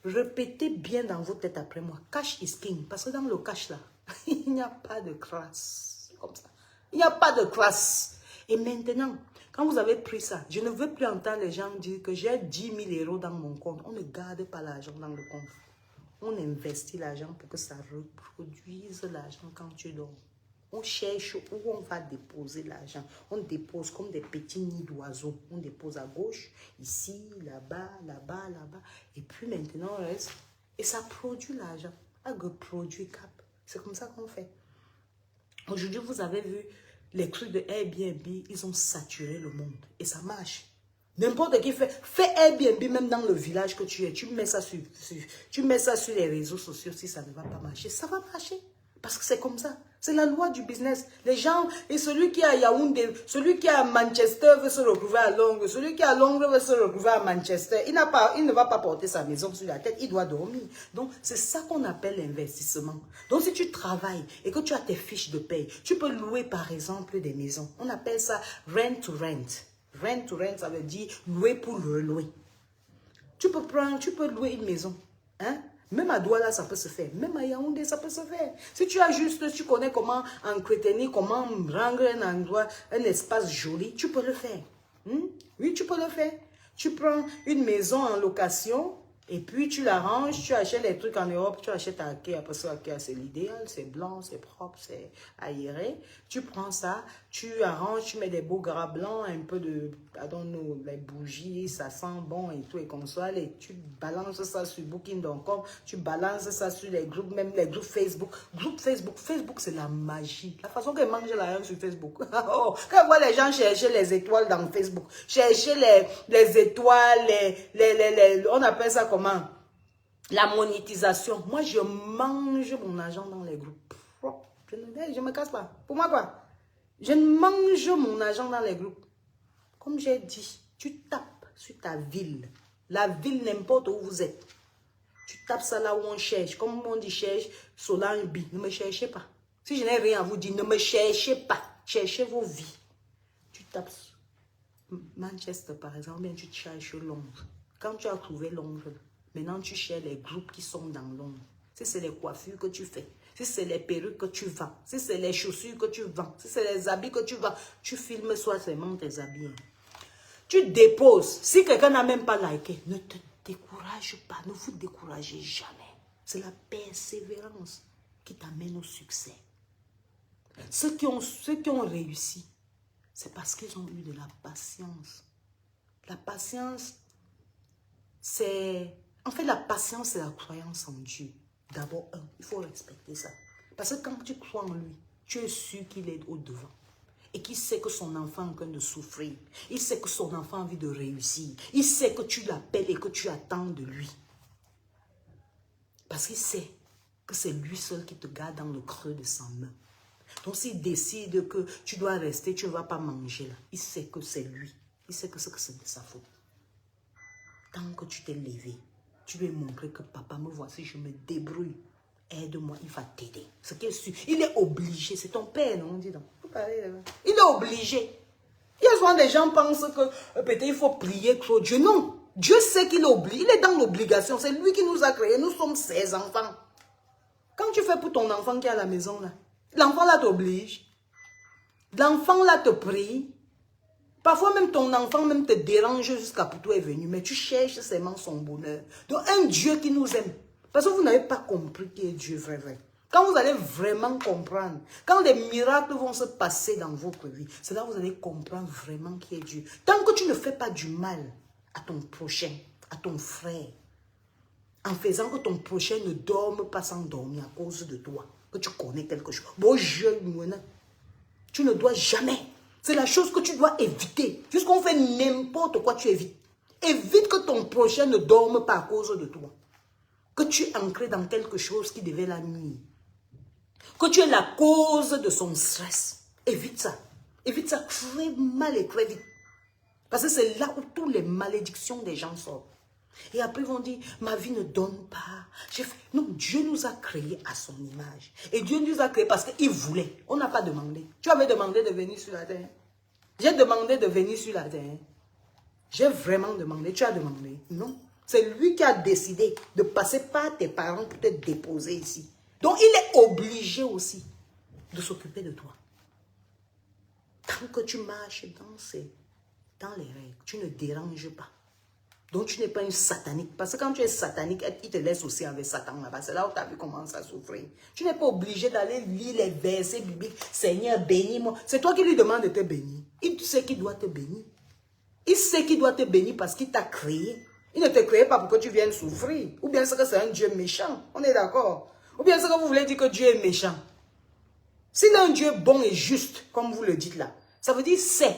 Répétez bien dans vos têtes après moi. Cash is king. Parce que dans le cash là, il n'y a pas de crasse. Comme ça. Il n'y a pas de crasse. Et maintenant, quand vous avez pris ça, je ne veux plus entendre les gens dire que j'ai 10 000 € dans mon compte. On ne garde pas l'argent dans le compte. On investit l'argent pour que ça reproduise l'argent quand tu dors. On cherche où on va déposer l'argent. On dépose comme des petits nids d'oiseaux. On dépose à gauche, ici, là-bas, là-bas, là-bas. Et puis maintenant, on reste. Et ça produit l'argent. Produit cap. C'est comme ça qu'on fait. Aujourd'hui, vous avez vu les trucs de Airbnb, ils ont saturé le monde. Et ça marche. N'importe qui fait Airbnb même dans le village que tu es. Tu mets ça sur les réseaux sociaux. Si ça ne va pas marcher, ça va marcher. Parce que c'est comme ça. C'est la loi du business. Les gens, et celui qui est à Yaoundé, celui qui est à Manchester veut se retrouver à Londres, celui qui est à Londres veut se retrouver à Manchester. Il ne va pas porter sa maison sur la tête, il doit dormir. Donc, c'est ça qu'on appelle l'investissement. Donc, si tu travailles et que tu as tes fiches de paye, tu peux louer par exemple des maisons. On appelle ça rent to rent. Rent to rent, ça veut dire louer pour le louer. Tu peux louer une maison. Hein? Même à Douala, ça peut se faire. Même à Yaoundé, ça peut se faire. Si tu as juste, tu connais comment entretenir, comment rendre un endroit, un espace joli, tu peux le faire. Oui, tu peux le faire. Tu prends une maison en location et puis tu l'arranges, tu achètes les trucs en Europe, tu achètes à Ikea, parce que Ikea c'est l'idéal, c'est blanc, c'est propre, c'est aéré. Tu prends ça, tu arranges, tu mets des beaux draps blancs, un peu de, pardon, les bougies, ça sent bon et tout, et comme ça, et tu balances ça sur Booking.com, tu balances ça sur les groupes, même les groupes Facebook. Facebook c'est la magie. La façon qu'elle mange l'argent sur Facebook. Oh, quand on voit les gens chercher les étoiles dans Facebook, chercher les étoiles, on appelle ça comment? La monétisation. Moi, je mange mon argent dans les groupes. Je ne me casse pas. Pour moi, quoi? Je mange mon argent dans les groupes. Comme j'ai dit, tu tapes sur ta ville. La ville, n'importe où vous êtes. Tu tapes ça là où on cherche. Comme on dit cherche, Solange B. Ne me cherchez pas. Si je n'ai rien à vous dire, ne me cherchez pas. Cherchez vos vies. Tu tapes Manchester, par exemple, bien tu cherches Londres. Quand tu as trouvé Londres, maintenant tu cherches les groupes qui sont dans Londres. Si c'est les coiffures que tu fais, si c'est les perruques que tu vends, si c'est les chaussures que tu vends, si c'est les habits que tu vends, tu filmes soit seulement tes habits. Tu déposes. Si quelqu'un n'a même pas liké, ne te décourage pas, ne vous découragez jamais. C'est la persévérance qui t'amène au succès. Ceux qui ont réussi, c'est parce qu'ils ont eu de la patience. La patience, c'est... En fait, la patience, c'est la croyance en Dieu. D'abord, il faut respecter ça. Parce que quand tu crois en lui, tu es sûr qu'il est au-devant. Et qu'il sait que son enfant est en train de souffrir. Il sait que son enfant a envie de réussir. Il sait que tu l'appelles et que tu attends de lui. Parce qu'il sait que c'est lui seul qui te garde dans le creux de sa main. Donc s'il décide que tu dois rester, tu ne vas pas manger là. Il sait que c'est lui. Il sait que c'est de sa faute. Tant que tu t'es levé, tu lui as montré que papa, me voici, je me débrouille. Aide-moi, il va t'aider. Ce qui est sûr. Il est obligé. C'est ton père, non? Dis donc. Il est obligé. Il y a souvent des gens qui pensent que peut-être il faut prier pour Dieu. Non. Dieu sait qu'il est obligé. Il est dans l'obligation. C'est lui qui nous a créés. Nous sommes ses enfants. Quand tu fais pour ton enfant qui est à la maison, là, l'enfant là t'oblige. L'enfant là te prie. Parfois même ton enfant même te dérange jusqu'à pour toi est venu. Mais tu cherches seulement son bonheur. Donc un Dieu qui nous aime. Parce que vous n'avez pas compris qui est Dieu vrai. Quand vous allez vraiment comprendre, quand les miracles vont se passer dans votre vie, c'est là que vous allez comprendre vraiment qui est Dieu. Tant que tu ne fais pas du mal à ton prochain, à ton frère, en faisant que ton prochain ne dorme pas sans dormir à cause de toi, que tu connais quelque chose. Bon, tu ne dois jamais. C'est la chose que tu dois éviter. Jusqu'on fait n'importe quoi, tu évites. Évite que ton prochain ne dorme pas à cause de toi. Que tu es ancré dans quelque chose qui devait la nuire. Que tu es la cause de son stress. Évite ça. Évite ça très mal et très vite. Parce que c'est là où toutes les malédictions des gens sortent. Et après ils vont dire, ma vie ne donne pas. Non, Dieu nous a créés à son image. Et Dieu nous a créés parce qu'il voulait. On n'a pas demandé. Tu avais demandé de venir sur la terre. J'ai demandé de venir sur la terre. J'ai vraiment demandé. Tu as demandé. Non. C'est lui qui a décidé de passer par tes parents pour te déposer ici. Donc, il est obligé aussi de s'occuper de toi. Tant que tu marches dans les règles, tu ne déranges pas. Donc, tu n'es pas une satanique. Parce que quand tu es satanique, il te laisse aussi avec Satan là-bas. C'est là où tu as vu comment ça souffrir. Tu n'es pas obligé d'aller lire les versets bibliques. Seigneur, bénis-moi. C'est toi qui lui demandes de te bénir. Il sait qu'il doit te bénir. Il sait qu'il doit te bénir parce qu'il t'a créé. Il ne te crée pas pour que tu viennes souffrir. Ou bien c'est que c'est un Dieu méchant. On est d'accord? Ou bien c'est que vous voulez dire que Dieu est méchant. S'il est un Dieu bon et juste, comme vous le dites là, ça veut dire c'est.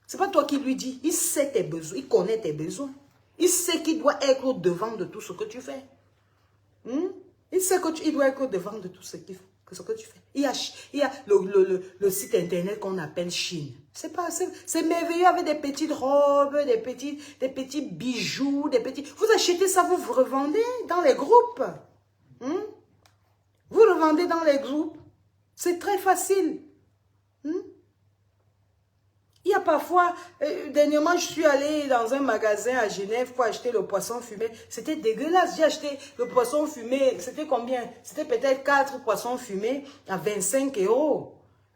C'est pas toi qui lui dis. Il sait tes besoins. Il connaît tes besoins. Il sait qu'il doit être au devant de tout ce que tu fais. Il sait qu'il doit être au devant de tout ce que que ce que tu fais. Il y a le site internet qu'on appelle Chine. C'est merveilleux avec des petites robes, des petits bijoux, Vous achetez ça, vous revendez dans les groupes. Vous revendez dans les groupes. C'est très facile. Il y a parfois, dernièrement, je suis allée dans un magasin à Genève pour acheter le poisson fumé. C'était dégueulasse. J'ai acheté le poisson fumé. C'était combien? C'était peut-être 4 poissons fumés à 25 €.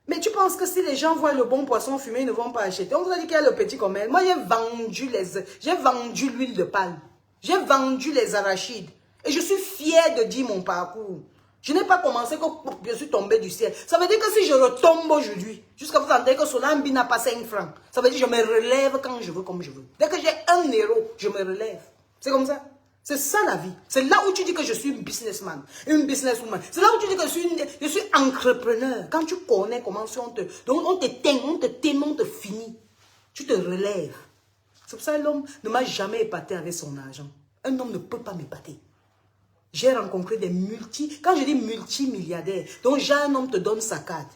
Mais tu penses que si les gens voient le bon poisson fumé, ils ne vont pas acheter? On vous a dit qu'il y a le petit commerce. Moi, j'ai vendu l'huile de palme. J'ai vendu les arachides. Et je suis fière de dire mon parcours. Je n'ai pas commencé que je suis tombé du ciel. Ça veut dire que si je retombe aujourd'hui, jusqu'à vous entendre que Solambi n'a pas 5 francs, ça veut dire que je me relève quand je veux, comme je veux. Dès que j'ai 1 euro, je me relève. C'est comme ça. C'est ça la vie. C'est là où tu dis que je suis une businessman, une businesswoman. C'est là où tu dis que je suis entrepreneur. Quand tu connais comment on te finit. Tu te relèves. C'est pour ça que l'homme ne m'a jamais épaté avec son argent. Un homme ne peut pas m'épater. J'ai rencontré des quand je dis multimilliardaires, donc j'ai un homme te donne sa carte.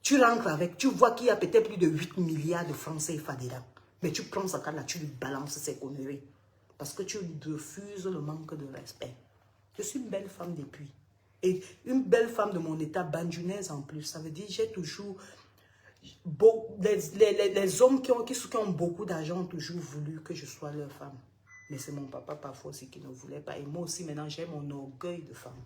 Tu rentres avec, tu vois qu'il y a peut-être plus de 8 milliards de francs CFA dedans. Mais tu prends sa carte là, tu lui balances ses conneries. Parce que tu refuses le manque de respect. Je suis une belle femme depuis. Et une belle femme de mon état banjunaise en plus. Ça veut dire j'ai toujours... Les hommes qui ont beaucoup d'argent ont toujours voulu que je sois leur femme. Mais c'est mon papa parfois aussi qui ne voulait pas. Et moi aussi maintenant j'ai mon orgueil de femme.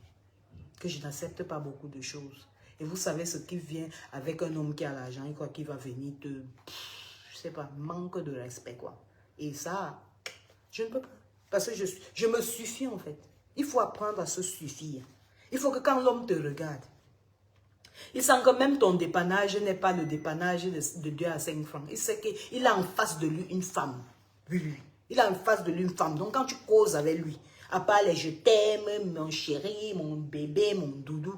Que je n'accepte pas beaucoup de choses. Et vous savez ce qui vient avec un homme qui a l'argent. Il croit qu'il va venir te... Je sais pas, manque de respect quoi. Et ça, je ne peux pas. Parce que je me suffis en fait. Il faut apprendre à se suffire. Il faut que quand l'homme te regarde, il sent que même ton dépannage n'est pas le dépannage de 2 à 5 francs. Il sait qu'il a en face de lui une femme. Lui. Il a en face de lui une femme. Donc quand tu causes avec lui, à part les je t'aime, mon chéri, mon bébé, mon doudou,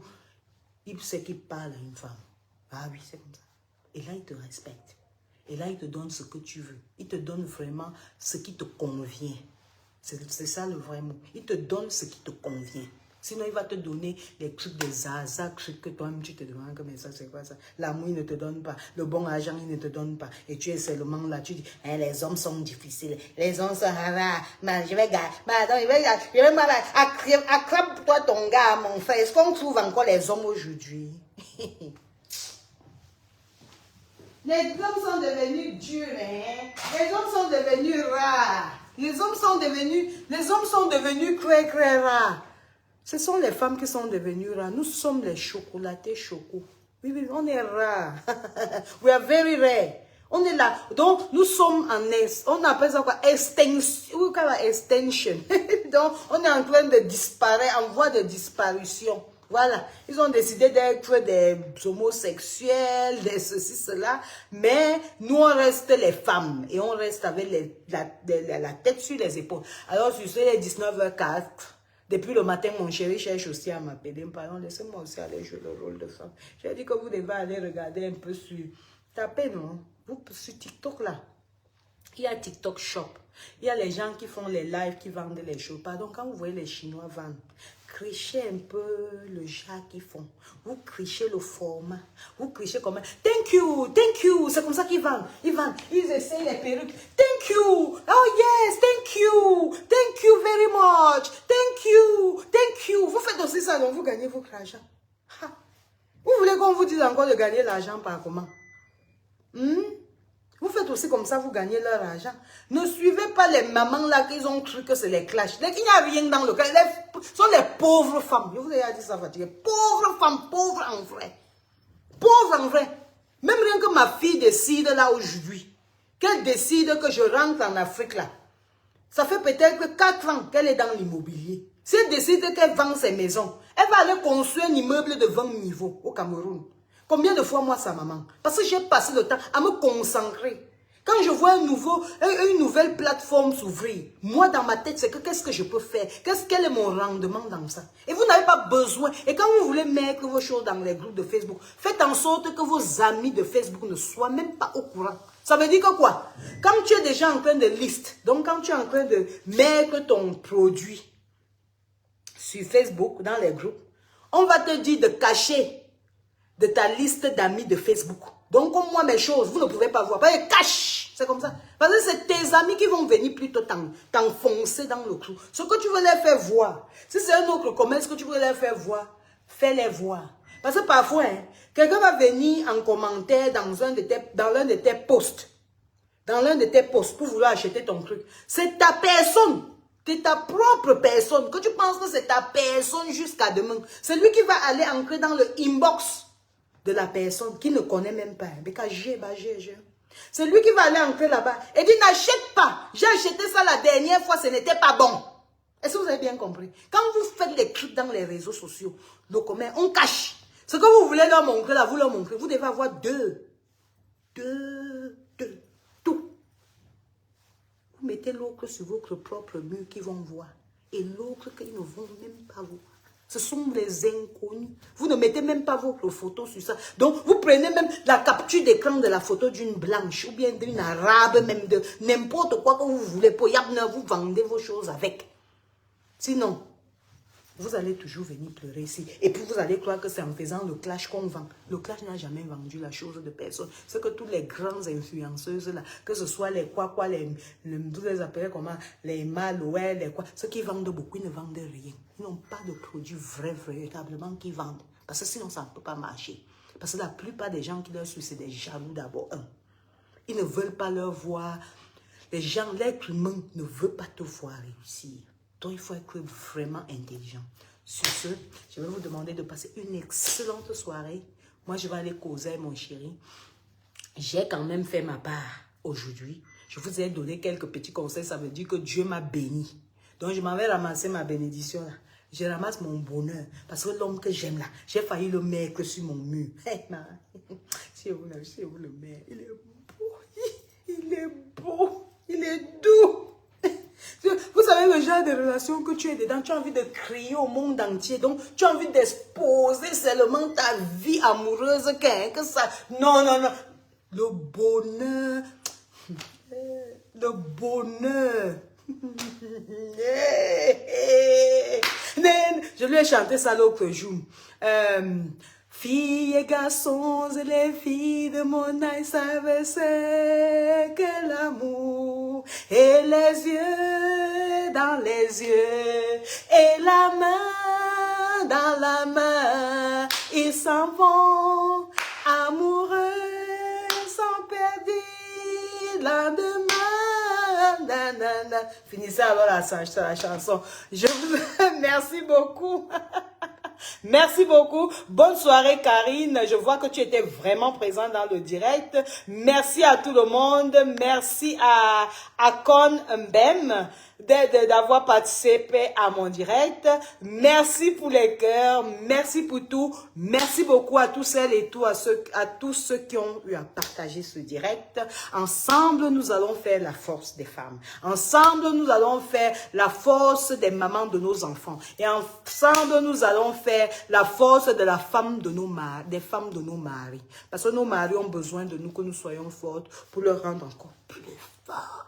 il sait qu'il parle à une femme. Ah oui, c'est comme ça. Et là, il te respecte. Et là, il te donne ce que tu veux. Il te donne vraiment ce qui te convient. C'est ça le vrai mot. Il te donne ce qui te convient. Sinon, il va te donner des trucs, des trucs que toi-même tu te demandes, mais ça c'est quoi ça? L'amour, il ne te donne pas. Le bon argent, il ne te donne pas. Et tu es seulement là, tu dis, hein, les hommes sont difficiles. Les hommes sont je vais accrape-toi ton gars, mon frère. Est-ce qu'on trouve encore les hommes aujourd'hui? Les hommes sont devenus durs, hein? Les hommes sont devenus rares. Les hommes sont devenus très, très rares. Ce sont les femmes qui sont devenues rares. Nous sommes les chocolatés chocos. Oui, on est rares. We are very rare. On est là. Donc, nous sommes on appelle ça quoi? Extension. Donc, on est en train de disparaître, en voie de disparition. Voilà. Ils ont décidé d'être des homosexuels, des ceci, cela. Mais nous, on reste les femmes. Et on reste avec la tête sur les épaules. Alors, sur les 19h04, depuis le matin, mon chéri cherche aussi à m'appeler. Pardon, laissez-moi aussi aller jouer le rôle de femme. J'ai dit que vous devez aller regarder un peu sur... Tapez, non? Sur TikTok, là. Il y a TikTok Shop. Il y a les gens qui font les lives, qui vendent les choses. Pardon, quand vous voyez les Chinois vendre, crichez un peu le genre qu'ils font. Vous crichez le format. Vous crichez comme un... Thank you. C'est comme ça qu'ils vendent. Ils essayent les perruques. Thank you. Oh yes, thank you very much. Thank you. Vous faites aussi ça, donc vous gagnez votre argent. Ha. Vous voulez qu'on vous dise encore de gagner l'argent par comment? Vous faites aussi comme ça, vous gagnez leur argent. Ne suivez pas les mamans là qui ont cru que c'est les clashs. Il n'y a rien dans le cas. Ce sont les pauvres femmes. Je vous ai dit ça, fatigué. Pauvres femmes, pauvres en vrai. Pauvres en vrai. Même rien que ma fille décide là aujourd'hui, qu'elle décide que je rentre en Afrique là. Ça fait peut-être 4 ans qu'elle est dans l'immobilier. Si elle décide qu'elle vend ses maisons, elle va aller construire un immeuble de 20 niveaux au Cameroun. Combien de fois moi sa maman? Parce que j'ai passé le temps à me concentrer. Quand je vois une nouvelle plateforme s'ouvrir, moi dans ma tête c'est que qu'est-ce que je peux faire? Quel est mon rendement dans ça? Et vous n'avez pas besoin. Et quand vous voulez mettre vos choses dans les groupes de Facebook, faites en sorte que vos amis de Facebook ne soient même pas au courant. Ça veut dire que quoi? Quand tu es déjà en train de liste, donc quand tu es en train de mettre ton produit sur Facebook, dans les groupes, on va te dire de cacher de ta liste d'amis de Facebook. Donc, comme moi, mes choses, vous ne pouvez pas voir. Parce que cache, c'est comme ça. Parce que c'est tes amis qui vont venir plutôt t'enfoncer dans le clou. Ce que tu veux leur faire voir, si c'est un autre commerce que tu veux leur faire voir, fais-les voir. Parce que parfois, hein, quelqu'un va venir en commentaire dans l'un de tes posts. Dans l'un de tes posts pour vouloir acheter ton truc. C'est ta personne. C'est ta propre personne. Que tu penses que c'est ta personne jusqu'à demain. C'est lui qui va aller entrer dans le inbox de la personne qui ne connaît même pas. C'est lui qui va aller entrer là-bas et dit n'achète pas. J'ai acheté ça la dernière fois, ce n'était pas bon. Est-ce que vous avez bien compris? Quand vous faites des trucs dans les réseaux sociaux, le commun, on cache. Ce que vous voulez leur montrer là, vous leur montrez. Vous devez avoir tout. Vous mettez l'autre sur votre propre mur qu'ils vont voir. Et l'autre qu'ils ne vont même pas voir. Ce sont les inconnus. Vous ne mettez même pas votre photo sur ça. Donc, vous prenez même la capture d'écran de la photo d'une blanche ou bien d'une arabe, même de n'importe quoi que vous voulez. Pour vous vendez vos choses avec. Sinon, vous allez toujours venir pleurer ici. Et puis, vous allez croire que c'est en faisant le clash qu'on vend. Le clash n'a jamais vendu la chose de personne. C'est que tous les grands influenceuses, là, que ce soit les vous les appelez comment, les Malouais, les quoi, ceux qui vendent beaucoup, ils ne vendent rien. Ils n'ont pas de produits véritablement qui vendent. Parce que sinon, ça ne peut pas marcher. Parce que la plupart des gens qui leur suivent, c'est des jaloux d'abord. Ils ne veulent pas leur voir. Les gens, l'être humain ne veut pas te voir réussir. Donc, il faut être vraiment intelligent. Sur ce, je vais vous demander de passer une excellente soirée. Moi, je vais aller causer, mon chéri. J'ai quand même fait ma part aujourd'hui. Je vous ai donné quelques petits conseils. Ça veut dire que Dieu m'a béni. Donc, je m'en vais ramasser ma bénédiction là. Je ramasse mon bonheur. Parce que l'homme que j'aime là, j'ai failli le mettre sur mon mur. Hey, si vous le mettez, il est beau. Il est beau. Il est doux. Vous savez le genre de relation que tu es dedans, tu as envie de crier au monde entier, donc tu as envie d'exposer seulement ta vie amoureuse, que ça, non, le bonheur, je lui ai chanté ça l'autre jour, filles et garçons et les filles de mon âge savent ce que l'amour et les yeux dans les yeux et la main dans la main. Ils s'en vont amoureux, sans perdre lendemain. Finissez alors la chanson. Je vous remercie beaucoup. Merci beaucoup. Bonne soirée, Karine. Je vois que tu étais vraiment présente dans le direct. Merci à tout le monde. Merci à Akon Mbem d'avoir participé à mon direct. Merci pour les cœurs. Merci pour tout. Merci beaucoup à tous celles et à tous ceux qui ont eu à partager ce direct. Ensemble, nous allons faire la force des femmes. Ensemble, nous allons faire la force des mamans de nos enfants. Et ensemble, nous allons faire la force de la femme de des femmes de nos maris. Parce que nos maris ont besoin de nous, que nous soyons fortes pour leur rendre encore plus forts.